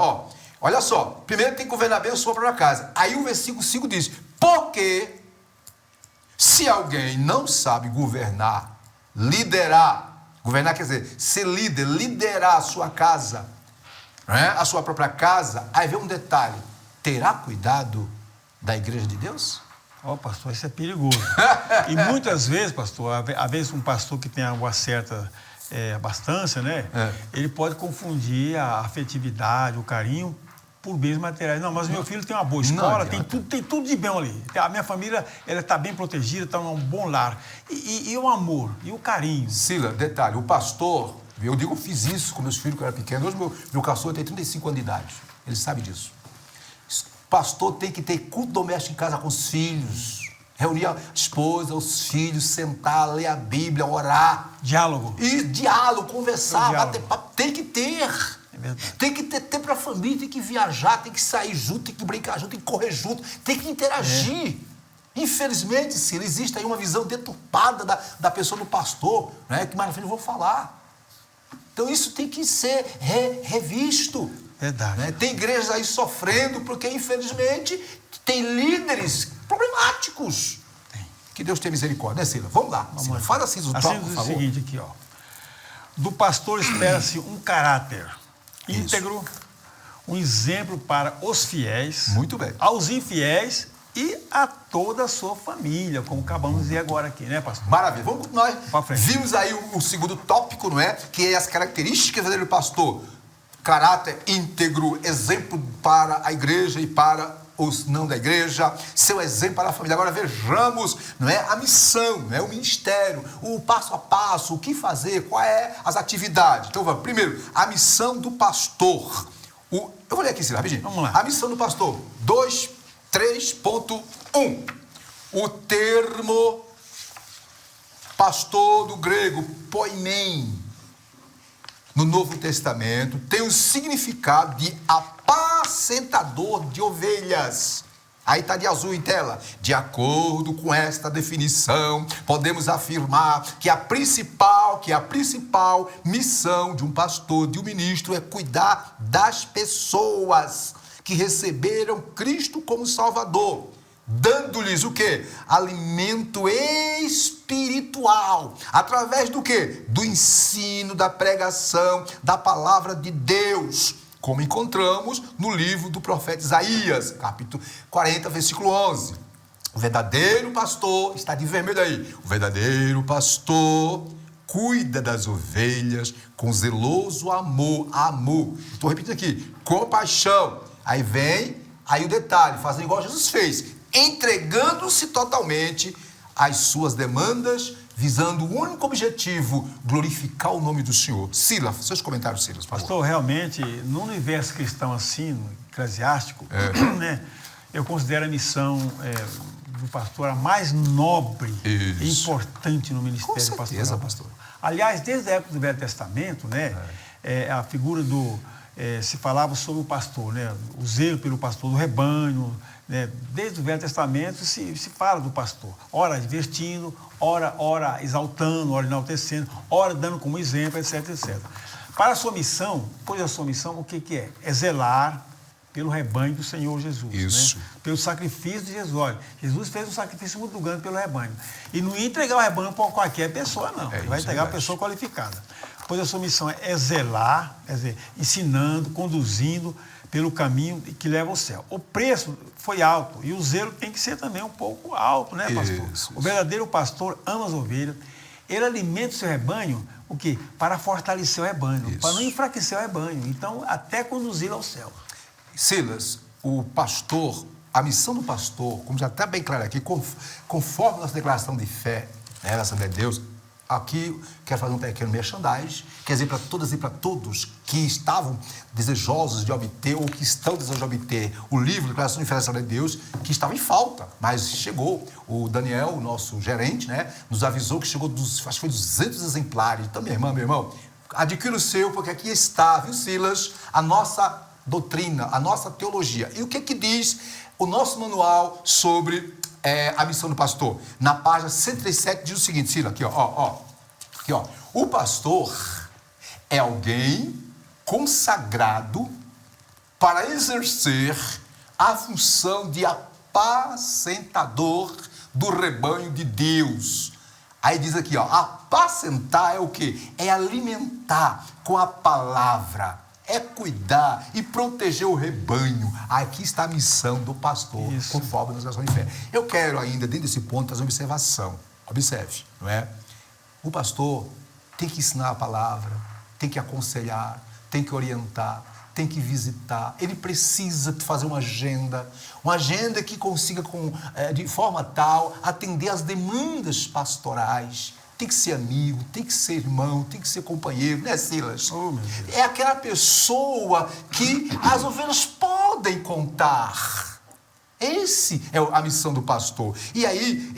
olha só, primeiro tem que governar bem a sua própria casa. Aí o versículo 5 diz, porque se alguém não sabe governar quer dizer, ser líder, liderar a sua casa, né? A sua própria casa, aí vem um detalhe, terá cuidado da igreja de Deus? Pastor, isso é perigoso. E muitas vezes, pastor, às vezes um pastor que tem uma certa abastança, né? Ele pode confundir a afetividade, o carinho, por bens materiais. Não, mas meu filho tem uma boa escola, tem tudo de bem ali. A minha família, ela está bem protegida, está num bom lar. E o amor, e o carinho. Sila, detalhe, o pastor, eu fiz isso com meus filhos quando eu era pequeno. Hoje meu caçula tem 35 anos de idade. Ele sabe disso. Pastor tem que ter culto doméstico em casa com os filhos. Reunir a esposa, os filhos, sentar, ler a Bíblia, orar. Diálogo. E diálogo, conversar, bater papo. Tem que ter. É verdade. Tem que ter tempo para a família, tem que viajar, tem que sair junto, tem que brincar junto, tem que correr junto, tem que interagir. Infelizmente, Ciro, existe aí uma visão deturpada da pessoa do pastor, né, que mais na frente eu vou falar. Então isso tem que ser revisto. Verdade. Né? Tem igrejas aí sofrendo porque, infelizmente, tem líderes problemáticos. Tem. Que Deus tenha misericórdia, né, Ciro? Vamos lá. Ciro, fala assim do toque, por favor. É o seguinte aqui, do pastor espera-se um caráter íntegro, um exemplo para os fiéis, muito bem, aos infiéis e a toda a sua família, como acabamos de dizer agora aqui, né, pastor? Maravilha. Vamos continuar. Vimos aí o segundo tópico, não é? Que é as características do pastor. Caráter íntegro, exemplo para a igreja e para os não da igreja, seu exemplo para a família. Agora vejamos, não é, a missão, não é, o ministério, o passo a passo, o que fazer, quais é as atividades. Então vamos, primeiro, a missão do pastor. Eu vou ler aqui, Ciro, rapidinho. Vamos lá. A missão do pastor, 3.1. O termo pastor do grego, poimen, no Novo Testamento, tem o significado de apacentador de ovelhas. Aí está de azul em tela. De acordo com esta definição, podemos afirmar que a principal missão de um pastor, de um ministro, é cuidar das pessoas que receberam Cristo como Salvador, dando-lhes o quê? Alimento espiritual. Através do quê? Do ensino, da pregação, da palavra de Deus. Como encontramos no livro do profeta Isaías, capítulo 40, versículo 11. O verdadeiro pastor, está de vermelho aí, o verdadeiro pastor cuida das ovelhas com zeloso amor. Estou repetindo aqui, compaixão. Aí o detalhe, fazendo igual Jesus fez, entregando-se totalmente às suas demandas, visando o único objetivo, glorificar o nome do Senhor. Silas, seus comentários, Silas, por favor. Pastor, realmente, no universo cristão assim, no eclesiástico, né, eu considero a missão do pastor a mais nobre e importante no ministério pastoral. Com certeza, pastor. Aliás, desde a época do Velho Testamento, né, a figura se falava sobre o pastor, né, o zelo pelo pastor do rebanho, né, desde o Velho Testamento se fala do pastor, ora advertindo, ora exaltando, ora enaltecendo, ora dando como exemplo, etc, etc. Para a sua missão, o que é? É zelar pelo rebanho do Senhor Jesus. Isso. Né? Pelo sacrifício de Jesus. Olha, Jesus fez um sacrifício muito grande pelo rebanho. E não ia entregar o rebanho para qualquer pessoa, não. Ele vai entregar a pessoa qualificada. Pois a sua missão é zelar, quer dizer, ensinando, conduzindo pelo caminho que leva ao céu. O preço foi alto e o zelo tem que ser também um pouco alto, né, pastor? Isso. O verdadeiro pastor ama as ovelhas, ele alimenta o seu rebanho, o quê? Para fortalecer o rebanho, para não enfraquecer o rebanho. Então, até conduzi-lo ao céu. Silas, o pastor, a missão do pastor, como já está bem claro aqui, conforme nossa declaração de fé, né, na Assembleia de Deus, aqui quero fazer um pequeno merchandising, quer dizer, para todas e para todos que estavam desejosos de obter ou que estão desejosos de obter o livro Declaração de Fé da Assembleia de Deus, que estava em falta, mas chegou. O Daniel, o nosso gerente, né, nos avisou que chegou, acho que foi 200 exemplares. Então, meu irmão, adquira o seu, porque aqui está, viu, Silas, a nossa doutrina, a nossa teologia. E o que diz o nosso manual sobre a missão do pastor? Na página 137 diz o seguinte, Silas, aqui, aqui, ó. O pastor é alguém consagrado para exercer a função de apacentador do rebanho de Deus. Aí diz aqui, apacentar é o quê? É alimentar com a palavra, é cuidar e proteger o rebanho. Aqui está a missão do pastor, conforme a declaração de fé. Eu quero ainda, dentro desse ponto, fazer uma observação. Observe, não é? O pastor tem que ensinar a palavra, tem que aconselhar, tem que orientar, tem que visitar. Ele precisa fazer uma agenda que consiga, de forma tal, atender às demandas pastorais. Tem que ser amigo, tem que ser irmão, tem que ser companheiro, né, Silas? É aquela pessoa que as ovelhas podem contar. Esse é a missão do pastor. E aí,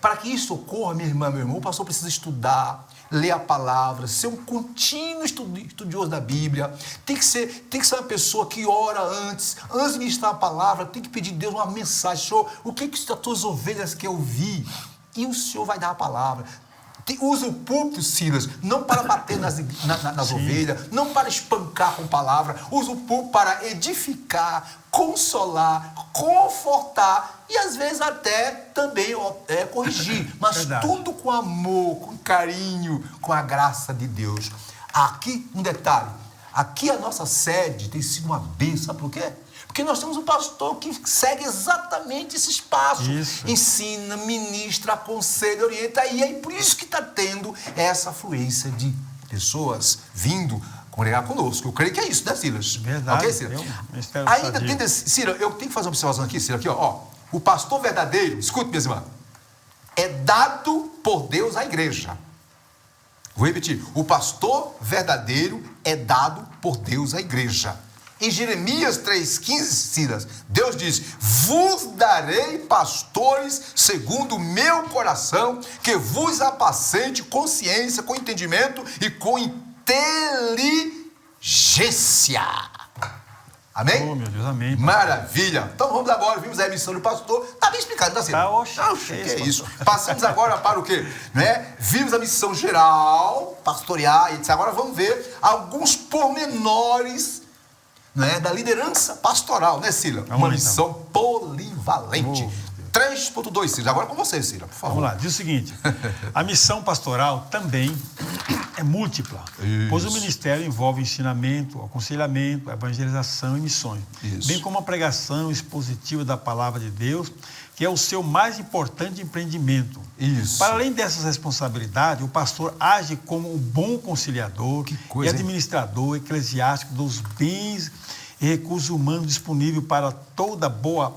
para que isso ocorra, minha irmã, meu irmão, o pastor precisa estudar, ler a palavra, ser um contínuo estudioso da Bíblia. Tem que ser uma pessoa que ora antes de ministrar a palavra, tem que pedir a Deus uma mensagem. Senhor, o que as tuas ovelhas querem ouvir? E o Senhor vai dar a palavra. Usa o púlpito, Silas, não para bater nas ovelhas, não para espancar com palavra. Usa o púlpito para edificar, consolar, confortar e às vezes até também corrigir. Mas tudo com amor, com carinho, com a graça de Deus. Aqui, um detalhe, aqui a nossa sede tem sido uma bênção. Sabe por quê? Porque nós temos um pastor que segue exatamente esse espaço. Ensina, ministra, aconselha, orienta. E é por isso que está tendo essa afluência de pessoas vindo congregar conosco. Eu creio que é isso, né, Silas? Verdade. Ok, Silas? Ainda tem desse... Silas, eu tenho que fazer uma observação aqui, Silas, aqui, ó. O pastor verdadeiro, escute, minhas irmãs, é dado por Deus à igreja. Vou repetir. O pastor verdadeiro é dado por Deus à igreja. Em Jeremias 3,15, Silas, Deus diz: vos darei pastores segundo o meu coração, que vos apacente com ciência, com entendimento e com inteligência. Amém? Oh, meu Deus, amém. Maravilha. Então vamos agora, vimos a missão do pastor. Está bem explicado, tá, Silas? Que é isso. Passamos agora para o quê? Né? Vimos a missão geral, pastorear, e agora vamos ver alguns pormenores, né, da liderança pastoral, né, Sila? Uma missão polivalente. 3.2, Ciro. Agora com você, Ciro, por favor. Vamos lá, diz o seguinte: a missão pastoral também é múltipla, pois o ministério envolve ensinamento, aconselhamento, evangelização e missões, bem como a pregação expositiva da palavra de Deus, que é o seu mais importante empreendimento. Isso. Para além dessas responsabilidades, o pastor age como um bom conciliador e administrador eclesiástico dos bens e recursos humanos disponíveis para toda boa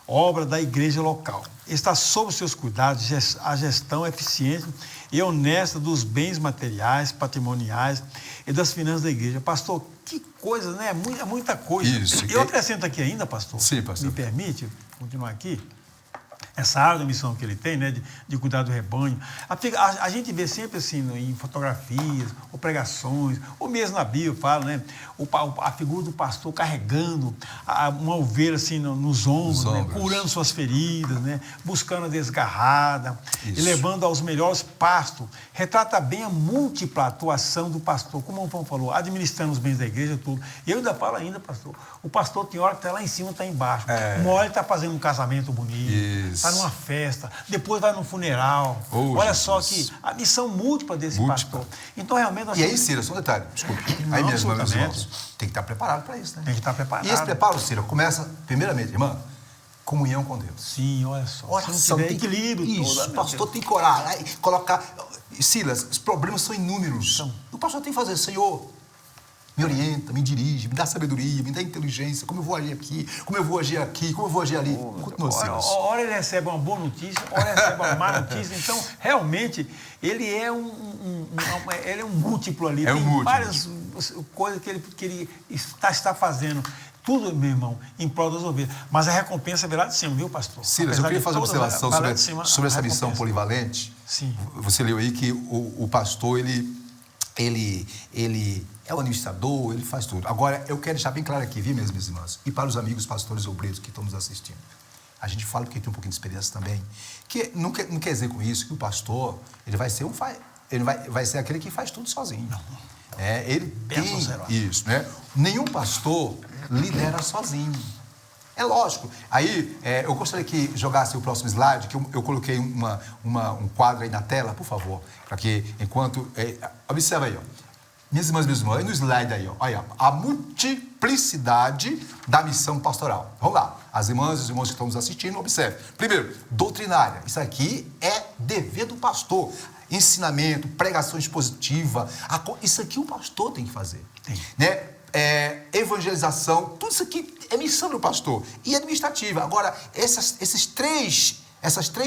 obra da igreja local. Está sob seus cuidados a gestão eficiente e honesta dos bens materiais, patrimoniais e das finanças da igreja. Pastor, que coisa, né? É muita coisa. Isso. Eu acrescento aqui ainda, pastor. Sim, pastor. Me permite continuar aqui? Essa área da missão que ele tem, né, de cuidar do rebanho. A gente vê sempre assim, em fotografias, ou pregações, ou mesmo na Bíblia, fala, né, a figura do pastor carregando uma ovelha assim nos ombros, né, curando suas feridas, né, buscando a desgarrada, e levando aos melhores pastos. Retrata bem a múltipla atuação do pastor, como o Paulo falou, administrando os bens da igreja, tudo. E eu ainda falo ainda, pastor, o pastor tem hora que está lá em cima, está embaixo. Uma hora ele está fazendo um casamento bonito. Está numa festa, depois vai num funeral. Olha só que a missão múltipla desse pastor. Então, realmente... E aí, Ciro, só um detalhe, desculpa. Aí mesmo, meus irmãos, tem que estar preparado para isso, né? Tem que estar preparado. E esse preparo, Ciro, começa, primeiramente, irmã, comunhão com Deus. Sim, olha só. Oração, tem equilíbrio. Isso, o pastor tem que orar, colocar... Silas, os problemas são inúmeros. O pastor tem que fazer, Senhor, me orienta, me dirige, me dá sabedoria, me dá inteligência, como eu vou agir aqui, como eu vou agir aqui, como eu vou agir ali. Ora ele recebe uma boa notícia, ora ele recebe uma má notícia. Então, realmente, ele é ele é um múltiplo ali. Tem várias coisas que ele está fazendo. Tudo, meu irmão, em prol das ovelhas. Mas a recompensa virá de cima, viu, pastor? Silas, eu queria fazer uma observação sobre essa missão polivalente. Sim. Você leu aí que o pastor, ele é o administrador, ele faz tudo. Agora, eu quero deixar bem claro aqui, viu, meus irmãos? E para os amigos pastores obreiros que estão nos assistindo. A gente fala porque tem um pouquinho de experiência também. Que não quer dizer com isso que o pastor, ele vai ser vai ser aquele que faz tudo sozinho. Não. Ele tem isso, né? Nenhum pastor lidera sozinho. É lógico. Aí, eu gostaria que jogasse o próximo slide, que eu coloquei um quadro aí na tela, por favor, para que, enquanto... observa aí, ó. Minhas irmãs, aí no slide aí, ó. Olha, a multiplicidade da missão pastoral. Vamos lá. As irmãs e os irmãos que estão nos assistindo, observe. Primeiro, doutrinária. Isso aqui é dever do pastor. Ensinamento, pregação expositiva. Isso aqui o pastor tem que fazer. Tem. Né? Evangelização, tudo isso aqui é missão do pastor. E administrativa. Agora, essas três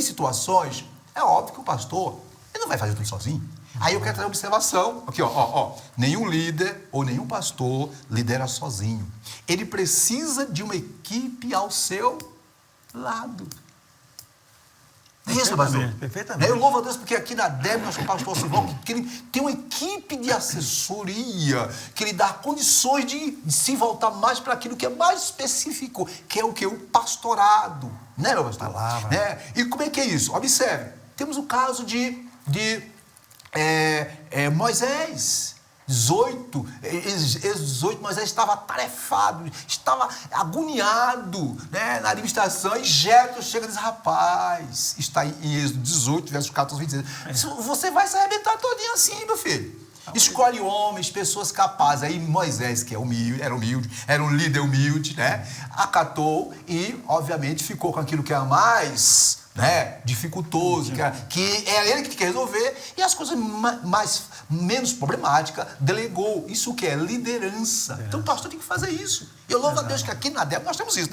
situações, é óbvio que o pastor ele não vai fazer tudo sozinho. Aí eu quero trazer uma observação. Aqui, ó. Nenhum líder ou nenhum pastor lidera sozinho. Ele precisa de uma equipe ao seu lado. É isso, pastor? Perfeitamente. Eu louvo a Deus porque aqui na DEB nós temos o pastor Silvão, que ele tem uma equipe de assessoria, que ele dá condições de se voltar mais para aquilo que é mais específico, que é o que? O pastorado. Né, meu pastor? Palavra. Né? E como é que é isso? Observe, temos o caso de Moisés. 18, Moisés estava atarefado, estava agoniado, né, na administração, e Jetro chega e diz, rapaz, está em Êxodo 18, versos 14 e 26, você vai se arrebentar todinho assim, meu filho. Escolhe homens, pessoas capazes. Aí Moisés, que era um líder humilde, né, acatou e, obviamente, ficou com aquilo que era mais, né, dificultoso, que é ele que tem que resolver, e as coisas menos problemáticas delegou. Isso que é liderança. Então o pastor tem que fazer isso. Eu louvo a Deus que aqui na DEB nós temos isso,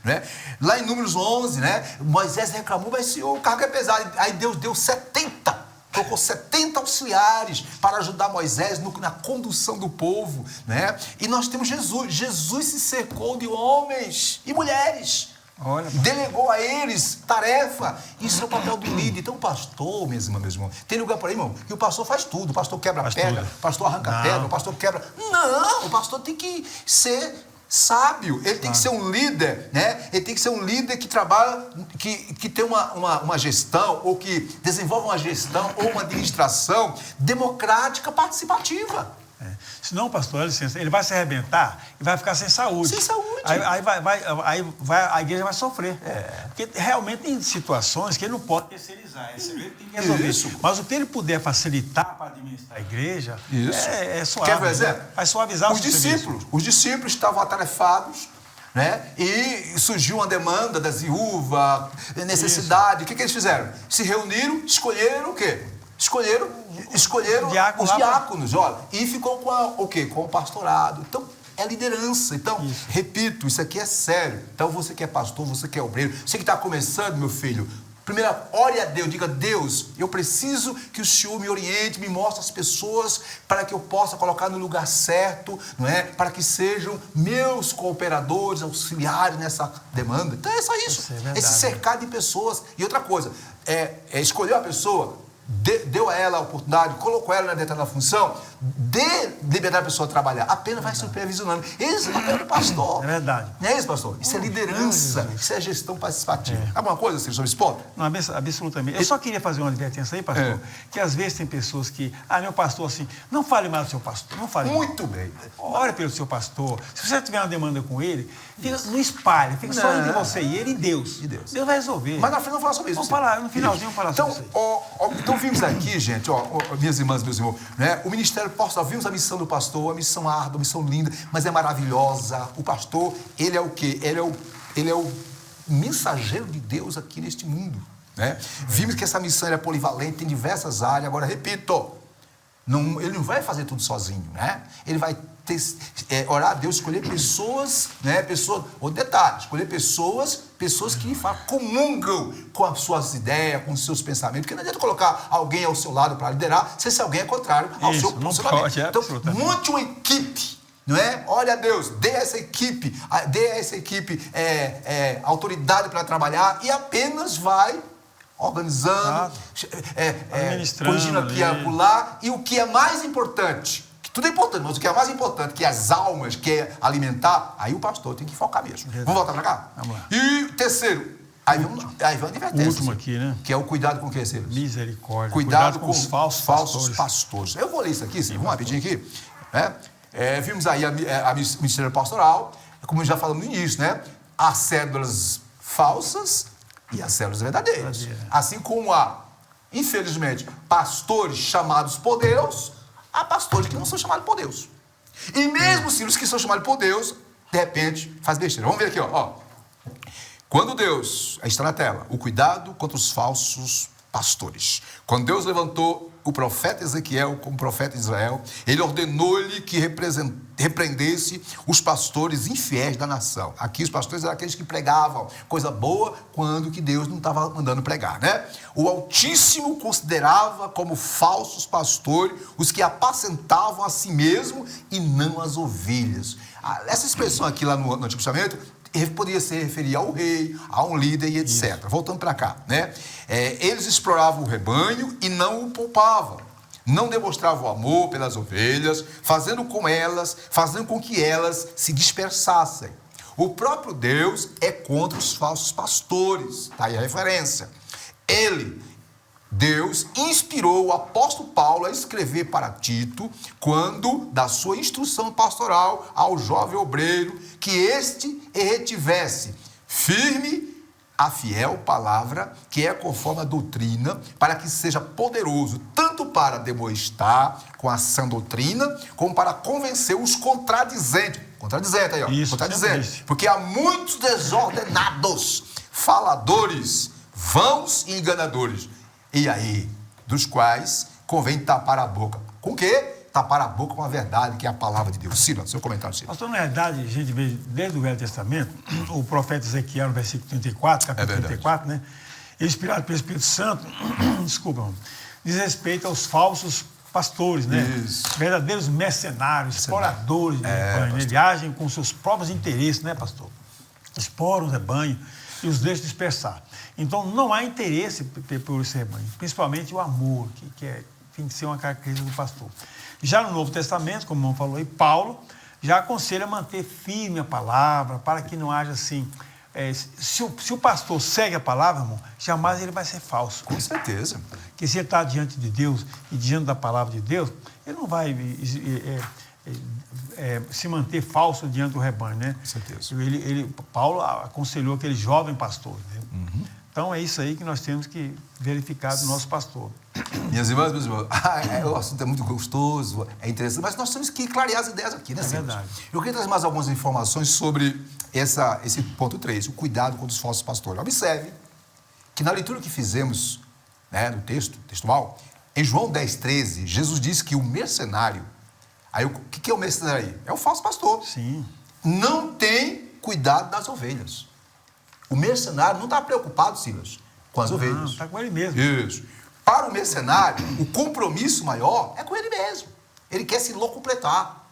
né? Lá em Números 11, né, Moisés reclamou, mas Senhor, o cargo é pesado. Aí Deus deu 70. Colocou 70 auxiliares para ajudar Moisés na condução do povo, né? E nós temos Jesus. Jesus se cercou de homens e mulheres. Olha, delegou a eles tarefa. Isso é o papel do líder. Então, o pastor, meu irmão, tem lugar por aí, irmão, que o pastor faz tudo. O pastor quebra pedra, o pastor arranca pedra, o pastor quebra... Não, o pastor tem que ser sábio. Ele tem que ser um líder, né? Ele tem que ser um líder que trabalha, que tem uma gestão, ou que desenvolve uma gestão ou uma administração democrática, participativa. Senão, pastor, dá licença, ele vai se arrebentar e vai ficar sem saúde. Sem saúde. a igreja vai sofrer. Porque realmente tem situações que ele não pode terceirizar. Ele tem que resolver. Isso. Mas o que ele puder facilitar para administrar a igreja é suave. Quer ver um exemplo? Vai suavizar os discípulos. Os discípulos estavam atarefados, né? E surgiu uma demanda da viúva, necessidade. O que eles fizeram? Se reuniram, escolheram o quê? Escolheram os diáconos, olha, e ficou com o quê? Com o pastorado. Então, é liderança. Então, repito, isso aqui é sério. Então, você que é pastor, você que é obreiro, você que está começando, meu filho, primeiro, ore a Deus, diga: Deus, eu preciso que o Senhor me oriente, me mostre as pessoas para que eu possa colocar no lugar certo, não é? Para que sejam meus cooperadores, auxiliares nessa demanda. Então, é só isso. Esse cercado de pessoas. E outra coisa, escolher a pessoa, deu a ela a oportunidade, colocou ela dentro da função, dê liberdade a pessoa trabalhar, apenas vai supervisionando. Esse é o papel do pastor. É verdade. Não é isso, pastor? Isso é liderança, isso é gestão participativa. Alguma coisa assim, sobre esse ponto? Não, absolutamente. Eu só queria fazer uma advertência aí, pastor, que às vezes tem pessoas que, meu pastor, assim, não fale mais do seu pastor, não fale Muito bem. Ore pelo seu pastor. Se você tiver uma demanda com ele, não espalhe, fica só entre você e ele e Deus. Deus vai resolver. Mas na frente vamos falar sobre isso. Vamos falar, no finalzinho vamos falar sobre isso. Então vimos aqui, gente, minhas irmãs, meus irmãos, né? O ministério pastoral, vimos a missão do pastor, a missão árdua, a missão linda, mas é maravilhosa. O pastor, ele é o quê? Ele é o mensageiro de Deus aqui neste mundo, né? Vimos que essa missão é polivalente, tem diversas áreas. Agora, repito, ele não vai fazer tudo sozinho, né? Ele vai orar a Deus, escolher pessoas, né? Escolher pessoas que comungam com as suas ideias, com os seus pensamentos, porque não adianta colocar alguém ao seu lado para liderar, se esse alguém é contrário ao seu posicionamento. Então, monte uma equipe, não é? Olha a Deus, dê a essa equipe autoridade para trabalhar e apenas vai organizando, corrigindo aqui e acolá, e o que é mais importante, que tudo é importante, mas o que é mais importante, que as almas, que é alimentar, aí o pastor tem que focar mesmo. Vamos voltar para cá? Vamos lá. E terceiro, aí vem uma advertência. O último aqui, né? Que é o cuidado com o que, Silas? Misericórdia. Cuidado com os falsos pastores. Eu vou ler isso aqui, vamos rapidinho aqui. Né? Vimos aí a ministério pastoral, como já falamos no início, né? As cédulas falsas e as células verdadeiras. Assim como há, infelizmente, pastores chamados por Deus, há pastores que não são chamados por Deus. E mesmo os que são chamados por Deus, de repente, faz besteira. Vamos ver aqui, ó. Quando Deus, aí está na tela, o cuidado contra os falsos pastores. Quando Deus levantou o profeta Ezequiel como profeta de Israel, ele ordenou-lhe que repreendesse os pastores infiéis da nação. Aqui os pastores eram aqueles que pregavam coisa boa quando que Deus não estava mandando pregar, né? O Altíssimo considerava como falsos pastores os que apacentavam a si mesmo e não as ovelhas. Essa expressão aqui lá no Antigo Testamento poderia se referir ao rei, a um líder e etc. Isso. Voltando para cá, né? Eles exploravam o rebanho e não o poupavam. Não demonstravam amor pelas ovelhas, fazendo com que elas se dispersassem. O próprio Deus é contra os falsos pastores. Está aí a referência. Deus inspirou o apóstolo Paulo a escrever para Tito, quando, da sua instrução pastoral ao jovem obreiro, que este retivesse firme a fiel palavra, que é conforme a doutrina, para que seja poderoso, tanto para demonstrar com a sã doutrina, como para convencer os contradizentes. Contradizente aí, ó. Isso, contradizente. Porque há muitos desordenados, faladores, vãos e enganadores. E aí, dos quais convém tapar a boca. Com o quê? Tapar a boca com a verdade, que é a palavra de Deus. Ciro, seu comentário, Ciro. Pastor, na verdade, a gente vê desde o Velho Testamento, o profeta Ezequiel, no versículo 34, capítulo 34, né? Inspirado pelo Espírito Santo, diz respeito aos falsos pastores, né? Isso. Verdadeiros mercenários, exploradores de rebanho. Eles agem com seus próprios interesses, né, pastor? Exploram o rebanho e os deixam dispersar. Então, não há interesse por esse rebanho, principalmente o amor, que tem que ser uma característica do pastor. Já no Novo Testamento, como o irmão falou aí, Paulo já aconselha a manter firme a palavra, para que não haja assim... se o pastor segue a palavra, irmão, jamais ele vai ser falso. Com certeza. Porque se ele está diante de Deus e diante da palavra de Deus, ele não vai se manter falso diante do rebanho, né? Com certeza. Paulo aconselhou aquele jovem pastor, né? Então é isso aí que nós temos que verificar do nosso pastor. Minhas irmãs, meus irmãos, o assunto é muito gostoso, é interessante, mas nós temos que clarear as ideias aqui, né, É Silas? verdade. Eu queria trazer mais algumas informações sobre esse ponto 3, o cuidado com os falsos pastores. Observe que na leitura que fizemos, né, no texto textual, em João 10,13, Jesus disse que o mercenário, aí o que é o mercenário aí? É o falso pastor. Sim. Não tem cuidado das ovelhas. O mercenário não está preocupado, Silas, com as ovelhas. Está com ele mesmo. Isso. Para o mercenário, o compromisso maior é com ele mesmo. Ele quer se locupletar.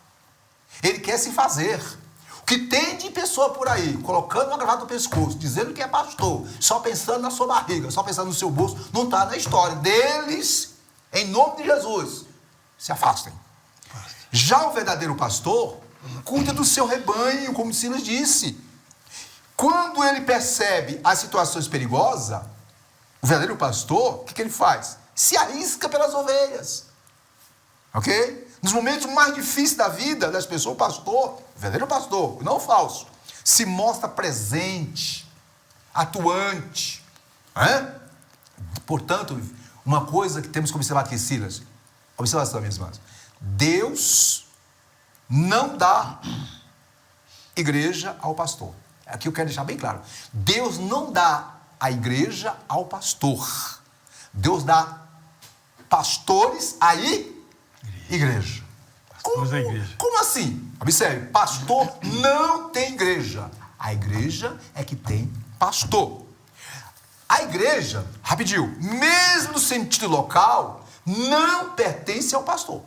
Ele quer se fazer. O que tem de pessoa por aí, colocando uma gravata no pescoço, dizendo que é pastor, só pensando na sua barriga, só pensando no seu bolso, não está na história. Deles, em nome de Jesus, se afastem. Já o verdadeiro pastor cuida do seu rebanho, como Silas disse. Quando ele percebe as situações perigosas, o verdadeiro pastor, o que ele faz? Se arrisca pelas ovelhas. Ok? Nos momentos mais difíceis da vida das pessoas, o pastor, o verdadeiro pastor, não o falso, se mostra presente, atuante. Portanto, uma coisa que temos que observar aqui, Silas, observação, minhas irmãs, Deus não dá igreja ao pastor. Aqui eu quero deixar bem claro. Deus não dá a igreja ao pastor. Deus dá pastores à igreja. Pastores à igreja. Como assim? Observe, pastor não tem igreja. A igreja é que tem pastor. A igreja, rapidinho, mesmo no sentido local, não pertence ao pastor.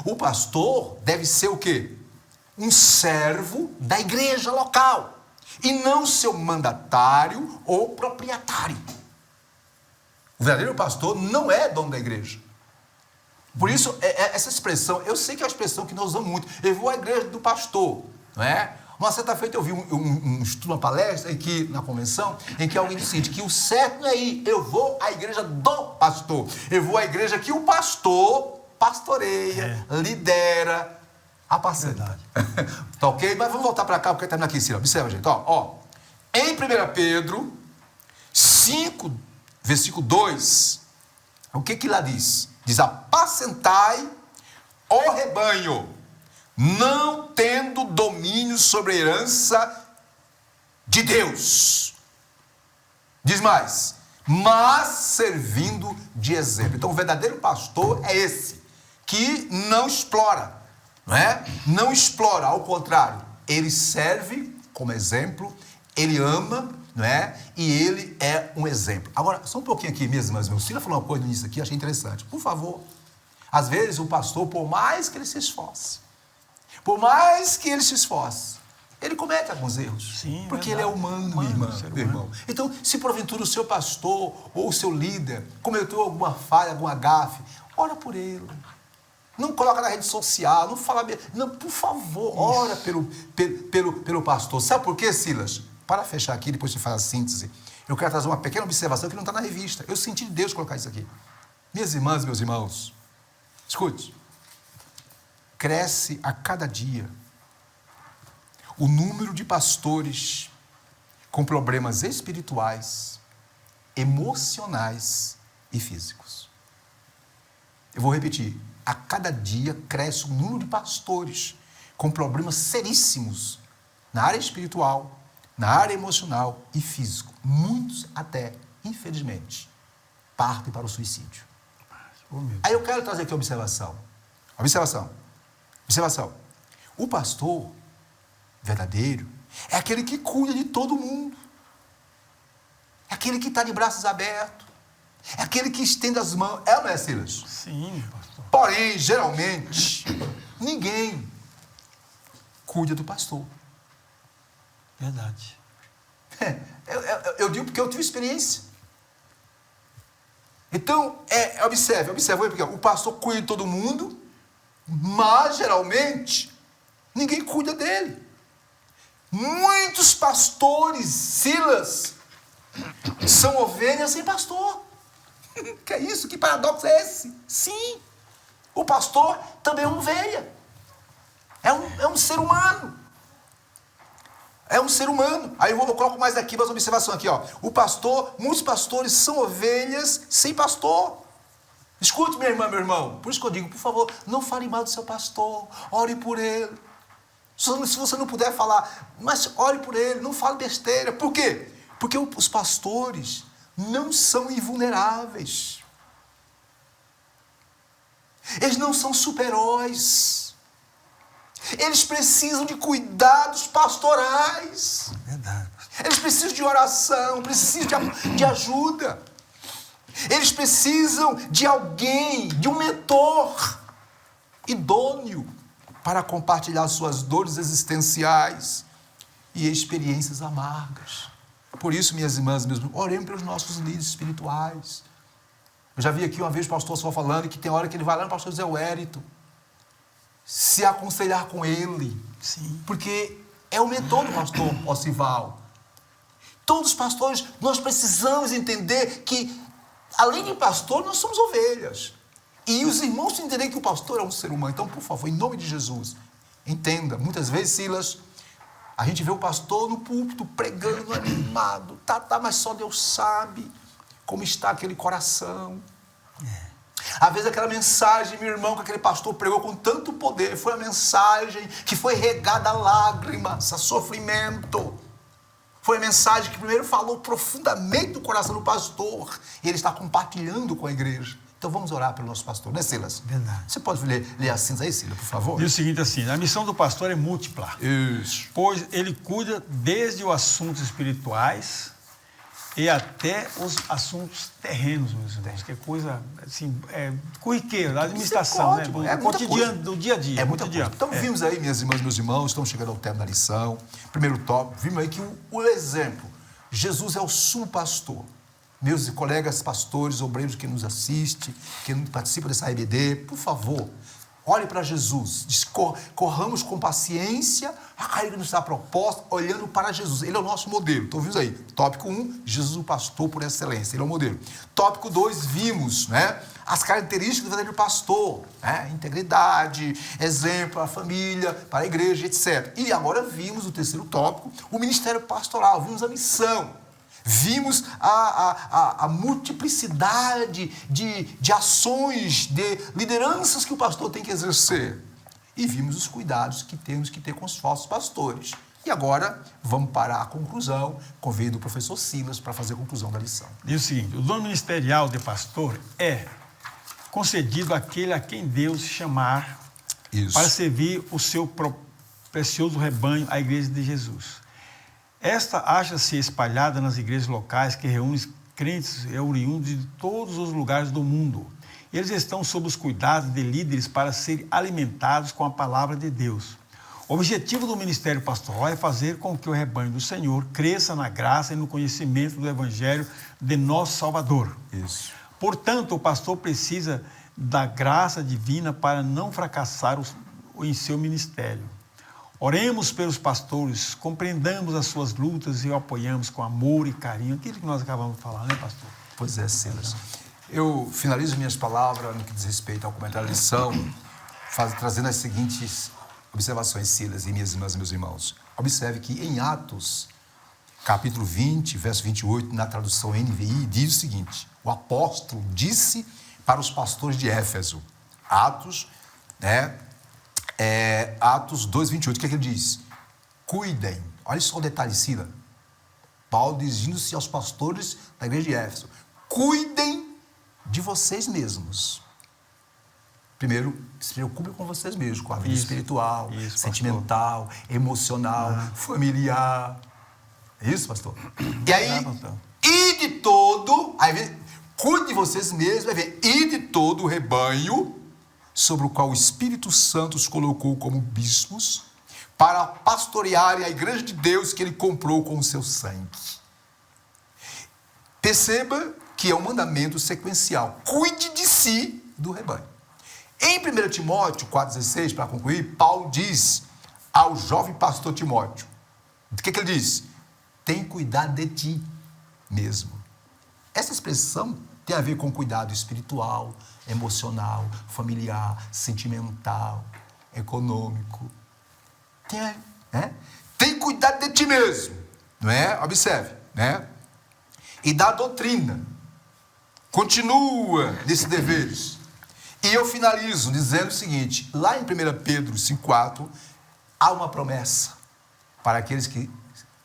O pastor deve ser o quê? Um servo da igreja local. E não seu mandatário ou proprietário. O verdadeiro pastor não é dono da igreja. Por isso, essa expressão, eu sei que é uma expressão que nós usamos muito. Eu vou à igreja do pastor, não é? Uma certa feita eu vi um estudo, uma palestra aqui na convenção, em que alguém disse o seguinte, que o certo não é ir, eu vou à igreja do pastor. Eu vou à igreja que o pastor pastoreia, lidera, apacenta. Tá ok? Mas vamos voltar para cá, porque terminar aqui, Ciro. Observa, gente. Em 1 Pedro 5, versículo 2, o que lá diz? Diz, apacentai o rebanho, não tendo domínio sobre a herança de Deus. Diz mais, mas servindo de exemplo. Então, o verdadeiro pastor é esse, que não explora. Não é? Não explora, ao contrário, ele serve como exemplo, ele ama, não é? E ele é um exemplo. Agora, só um pouquinho aqui, minhas irmãs, meu filho falou uma coisa no início aqui, achei interessante. Por favor, às vezes o pastor, por mais que ele se esforce, ele comete alguns erros. Sim, porque verdade. ele é humano, meu irmão. Então, se porventura o seu pastor ou o seu líder cometeu alguma falha, alguma gafe, ora por ele. Não coloca na rede social, não fala... Não, por favor, ora pelo pastor. Sabe por quê, Silas? Para fechar aqui, depois você faz a síntese. Eu quero trazer uma pequena observação que não está na revista. Eu senti de Deus colocar isso aqui. Minhas irmãs, meus irmãos, escute. Cresce a cada dia o número de pastores com problemas espirituais, emocionais e físicos. Eu vou repetir. A cada dia cresce o número de pastores com problemas seríssimos na área espiritual, na área emocional e físico. Muitos até, infelizmente, partem para o suicídio. Aí eu quero trazer aqui uma observação. Observação. O pastor verdadeiro é aquele que cuida de todo mundo. É aquele que está de braços abertos. É aquele que estende as mãos. É ou não é, Silas? Sim, pastor. Porém, geralmente, ninguém cuida do pastor. Verdade. Eu digo porque eu tive experiência. Então, observe, porque o pastor cuida de todo mundo, mas, geralmente, ninguém cuida dele. Muitos pastores, Silas, são ovelhas sem pastor. Que é isso? Que paradoxo é esse? Sim, o pastor também é uma ovelha. É um ser humano. É um ser humano. Aí eu coloco mais aqui, mais uma observação aqui, ó. Muitos pastores são ovelhas sem pastor. Escute, minha irmã, meu irmão. Por isso que eu digo, por favor, não fale mal do seu pastor. Ore por ele. Se você não puder falar, mas ore por ele, não fale besteira. Por quê? Porque os pastores não são invulneráveis. Eles não são super-heróis. Eles precisam de cuidados pastorais. Verdade. Eles precisam de oração, precisam de ajuda. Eles precisam de alguém, de um mentor idôneo para compartilhar suas dores existenciais e experiências amargas. Por isso, minhas irmãs, meus irmãos, oremos pelos nossos líderes espirituais. Eu já vi aqui uma vez o pastor só falando que tem hora que ele vai lá no pastor Zé Wérito se aconselhar com ele. Sim. Porque é o mentor do pastor Osival. Todos os pastores, nós precisamos entender que, além de pastor, nós somos ovelhas. E os irmãos têm que entender que o pastor é um ser humano. Então, por favor, em nome de Jesus, entenda. Muitas vezes, Silas, a gente vê o pastor no púlpito pregando, animado. Mas só Deus sabe como está aquele coração. Às vezes aquela mensagem, meu irmão, que aquele pastor pregou com tanto poder, foi uma mensagem que foi regada a lágrimas, a sofrimento. Foi a mensagem que primeiro falou profundamente do coração do pastor, e ele está compartilhando com a igreja. Então vamos orar pelo nosso pastor, né, Silas? Verdade. Você pode ler as cinzas aí, Silas, por favor? E o seguinte assim, a missão do pastor é múltipla. Isso. Pois ele cuida desde os assuntos espirituais e até os assuntos terrenos, meus irmãos, que é coisa, assim, corriqueira, da administração, né? Do cotidiano, do dia a dia. É muita coisa. Então, vimos aí, minhas irmãs, meus irmãos, estamos chegando ao termo da lição. Primeiro tópico, vimos aí que o exemplo, Jesus é o sumo pastor. Meus colegas pastores, obreiros que nos assistem, que participam dessa EBD, por favor, olhe para Jesus, corramos com paciência a carga que nos está proposta, olhando para Jesus. Ele é o nosso modelo. Então, vimos aí. Tópico 1, Jesus o pastor por excelência. Ele é o modelo. Tópico 2, vimos, né, as características do verdadeiro pastor. Né, integridade, exemplo, a família, para a igreja, etc. E agora vimos o terceiro tópico, o ministério pastoral. Vimos a missão. Vimos a multiplicidade de ações, de lideranças que o pastor tem que exercer. E vimos os cuidados que temos que ter com os falsos pastores. E agora vamos para a conclusão. Convido o professor Silas para fazer a conclusão da lição. Diz o seguinte, o dom ministerial de pastor é concedido àquele a quem Deus chamar para servir o seu precioso rebanho, a igreja de Jesus. Esta acha-se espalhada nas igrejas locais que reúnem crentes oriundos de todos os lugares do mundo. Eles estão sob os cuidados de líderes para serem alimentados com a palavra de Deus. O objetivo do ministério pastoral é fazer com que o rebanho do Senhor cresça na graça e no conhecimento do Evangelho de nosso Salvador. Isso. Portanto, o pastor precisa da graça divina para não fracassar em seu ministério. Oremos pelos pastores, compreendamos as suas lutas e o apoiamos com amor e carinho. Aquilo que nós acabamos de falar, né, pastor? Pois é, Silas. Eu finalizo minhas palavras no que diz respeito ao comentário da lição, trazendo as seguintes observações, Silas e minhas irmãs e meus irmãos. Observe que em Atos, capítulo 20, verso 28, na tradução NVI, diz o seguinte: o apóstolo disse para os pastores de Éfeso, Atos 2:28, o que é que ele diz? Cuidem, olha só o detalhe, Silas. Paulo dirigindo-se aos pastores da igreja de Éfeso: cuidem de vocês mesmos. Primeiro, se preocupem com vocês mesmos, com a vida espiritual, sentimental, emocional, familiar. É isso, pastor? E aí, e de todo, aí vem, cuide de vocês mesmos, vai ver, e de todo o rebanho sobre o qual o Espírito Santo os colocou como bispos, para pastorearem a igreja de Deus que ele comprou com o seu sangue. Perceba que é um mandamento sequencial. Cuide de si do rebanho. Em 1 Timóteo 4,16, para concluir, Paulo diz ao jovem pastor Timóteo, o que ele diz? Tem cuidado de ti mesmo. Essa expressão tem a ver com cuidado espiritual, emocional, familiar, sentimental, econômico. Tem cuidado de ti mesmo, não é? Observe, né? E da doutrina. Continua nesses deveres. E eu finalizo dizendo o seguinte, lá em 1 Pedro 5,4, há uma promessa para aqueles que,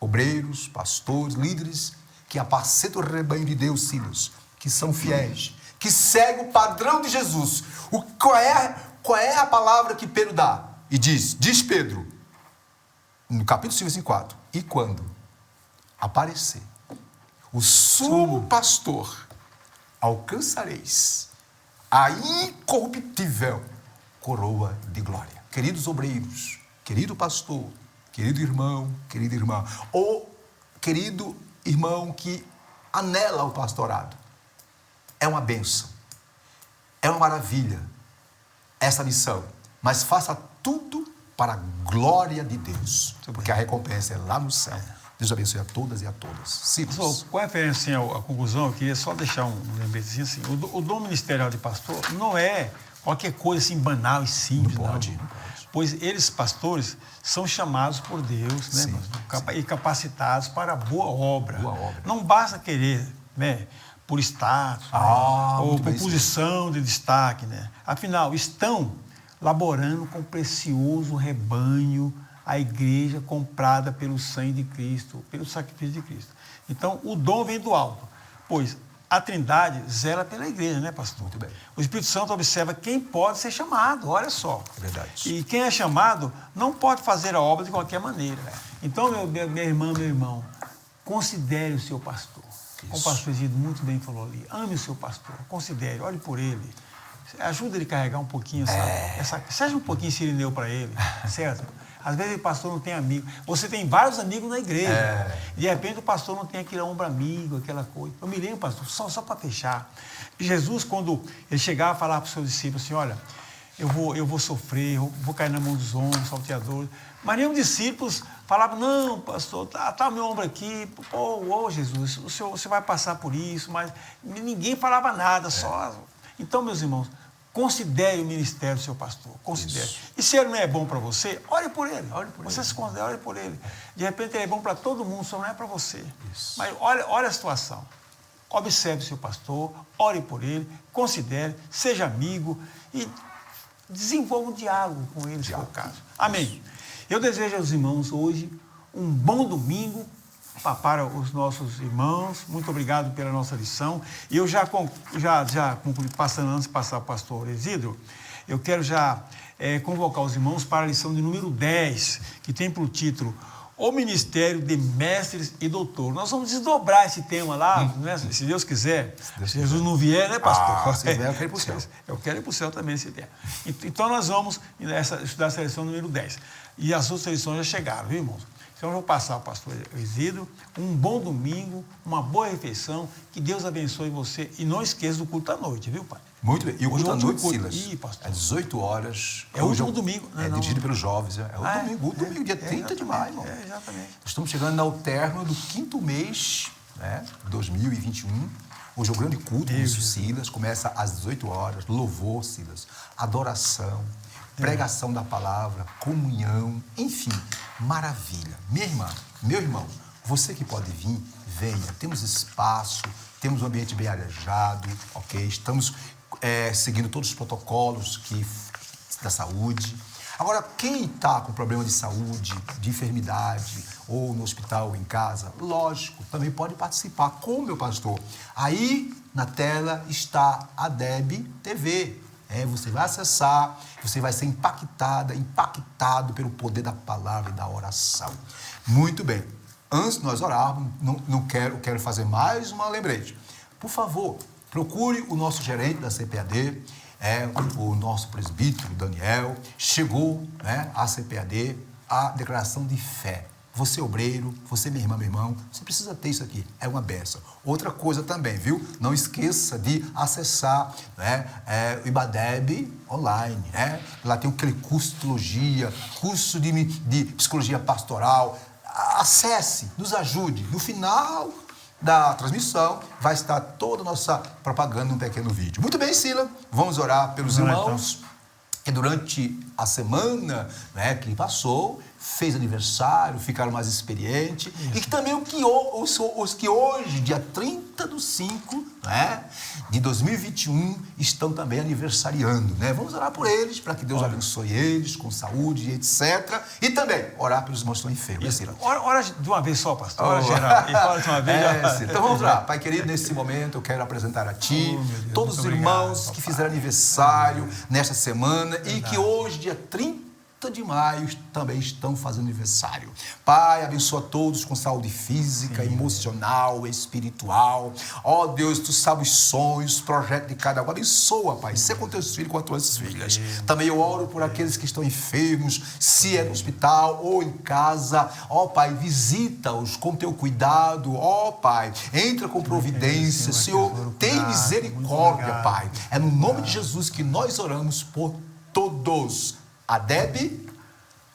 obreiros, pastores, líderes, que apacentam o rebanho de Deus, filhos, que são fiéis, que seguem o padrão de Jesus. Qual é a palavra que Pedro dá? E diz Pedro, no capítulo 5, versículo 4, e quando aparecer o sumo pastor, alcançareis a incorruptível coroa de glória. Queridos obreiros, querido pastor, querido irmão, querida irmã, ou querido irmão que anela o pastorado, é uma bênção, é uma maravilha essa missão, mas faça tudo para a glória de Deus, porque a recompensa é lá no céu. Deus abençoe a todas e a todas. Pastor, com referência à conclusão, eu queria só deixar um lembretezinho assim, o dom ministerial de pastor não é qualquer coisa assim banal e simples, não pode. Pois eles, pastores, são chamados por Deus, né, e capacitados para a boa obra. Não basta querer, né, por status, ou por posição de destaque, né? Afinal, estão laborando com o precioso rebanho, a igreja comprada pelo sangue de Cristo, pelo sacrifício de Cristo. Então, o dom vem do alto, pois a Trindade zela pela igreja, né, pastor? Muito bem. O Espírito Santo observa quem pode ser chamado, olha só. É verdade. E quem é chamado não pode fazer a obra de qualquer maneira. Então, minha irmã, meu irmão, considere o seu pastor. Como o pastor Isidro muito bem falou ali, ame o seu pastor, considere, olhe por ele. Ajuda ele a carregar um pouquinho, seja um pouquinho sirineu para ele, certo? Às vezes o pastor não tem amigo. Você tem vários amigos na igreja. De repente o pastor não tem aquele ombro amigo, aquela coisa. Eu me lembro, pastor, só para fechar. Jesus, quando ele chegava a falar para os seus discípulos assim, olha, eu vou sofrer, eu vou cair na mão dos homens, salteadores. Mas nenhum discípulos falava, não, pastor, tá o meu ombro aqui. Jesus, você vai passar por isso. Mas ninguém falava nada, só... Então, meus irmãos, considere o ministério do seu pastor, considere. Isso. E se ele não é bom para você, ore por ele. Você se considera, ore por ele. De repente ele é bom para todo mundo, só não é para você. Isso. Mas olha a situação. Observe o seu pastor, ore por ele, considere, seja amigo e desenvolva um diálogo com ele, se for o caso. Amém. Eu desejo aos irmãos hoje um bom domingo para os nossos irmãos. Muito obrigado pela nossa lição. E eu já concluí, antes de passar para o pastor Isidro, eu quero já convocar os irmãos para a lição de número 10, que tem por título O Ministério de Mestres e Doutores. Nós vamos desdobrar esse tema lá, né, se Deus quiser. Se Jesus não vier, né, pastor? Se vier, eu quero ir para o céu. Eu quero ir para o céu também, se der. Então nós vamos estudar a lição número 10. E as outras lições já chegaram, viu, irmãos? Então, eu vou passar ao pastor Isidro um bom domingo, uma boa refeição, que Deus abençoe você. E não esqueça do culto à noite, viu, pai? Muito bem. E o culto à noite, Silas, pastor. é 18 horas. É o último domingo. Dirigido pelos jovens. É o domingo, dia 30 de maio, irmão. Exatamente. Estamos chegando ao término do 5º mês, né, 2021. Hoje é o grande culto do Silas. Começa às 18 horas. Louvor, Silas. Adoração. Pregação da palavra, comunhão, enfim, maravilha. Minha irmã, meu irmão, você que pode vir, venha. Temos espaço, temos um ambiente bem arejado, ok? Estamos seguindo todos os protocolos da saúde. Agora, quem está com problema de saúde, de enfermidade, ou no hospital ou em casa, lógico, também pode participar com o meu pastor. Aí, na tela, está a Deb TV. Você vai acessar, você vai ser impactado pelo poder da palavra e da oração. Muito bem. Antes de nós orarmos, quero fazer mais uma lembrete. Por favor, procure o nosso gerente da CPAD, o nosso presbítero Daniel. Chegou, né, à CPAD a declaração de fé. Você obreiro, você minha irmã, meu irmão, você precisa ter isso aqui, é uma bênção. Outra coisa também, viu? Não esqueça de acessar, né, o IBADEB online, né? Lá tem aquele curso de teologia, curso de psicologia pastoral. Acesse, nos ajude. No final da transmissão vai estar toda a nossa propaganda num pequeno vídeo. Muito bem, Sila, vamos orar pelos irmãos. Que durante a semana, né, que passou, fez aniversário, ficaram mais experientes. Isso. E que também os que hoje, dia 30/5, né, de 2021, estão também aniversariando, né? Vamos orar por eles, para que Deus abençoe eles com saúde e etc. E também orar pelos irmãos que estão enfermos. Ora de uma vez só, pastor. Ora geral. E fala de uma vez. Então vamos lá. Pai querido, nesse momento eu quero apresentar a Ti todos os irmãos que fizeram aniversário nesta semana e que hoje, dia 30 de maio, também estão fazendo aniversário. Pai, abençoa todos com saúde física, emocional, espiritual. Ó Deus, Tu sabes os sonhos, projetos de cada um. Abençoa, Pai. Seja com Teus filhos e com as Tuas filhas. Também eu oro por aqueles que estão enfermos, se é no hospital ou em casa. Ó Pai, visita-os com Teu cuidado. Ó Pai, entra com providência. Senhor, tem misericórdia, Pai. É no nome de Jesus que nós oramos por todos. A Deb,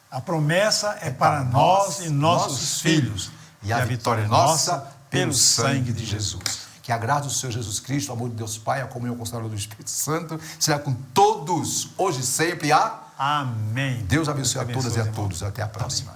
a promessa é para nós e nossos filhos. E a vitória é nossa pelo sangue de Jesus. Que a graça do Senhor Jesus Cristo, o amor de Deus Pai, a comunhão consoladora do Espírito Santo, seja com todos, hoje e sempre. Amém. Deus abençoe a todas e a todos. Até a próxima.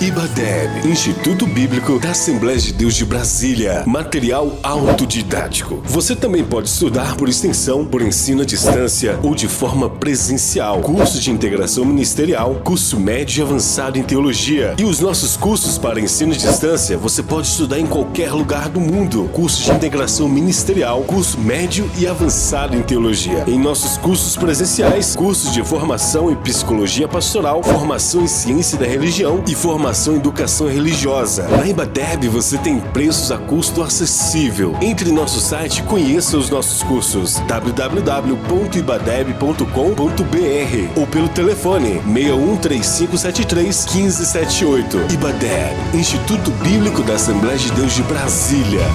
IBADEB, Instituto Bíblico da Assembleia de Deus de Brasília. Material autodidático. Você também pode estudar por extensão, por ensino à distância ou de forma presencial. Curso de integração ministerial, curso médio e avançado em teologia. E os nossos cursos para ensino à distância, você pode estudar em qualquer lugar do mundo. Curso de integração ministerial, curso médio e avançado em teologia. Em nossos cursos presenciais, cursos de formação em psicologia pastoral, formação em ciência da religião e formação em educação religiosa. Na IBADEB você tem preços a custo acessível. Entre em nosso site e conheça os nossos cursos www.ibadeb.com.br ou pelo telefone 613573 1578. IBADEB, Instituto Bíblico da Assembleia de Deus de Brasília.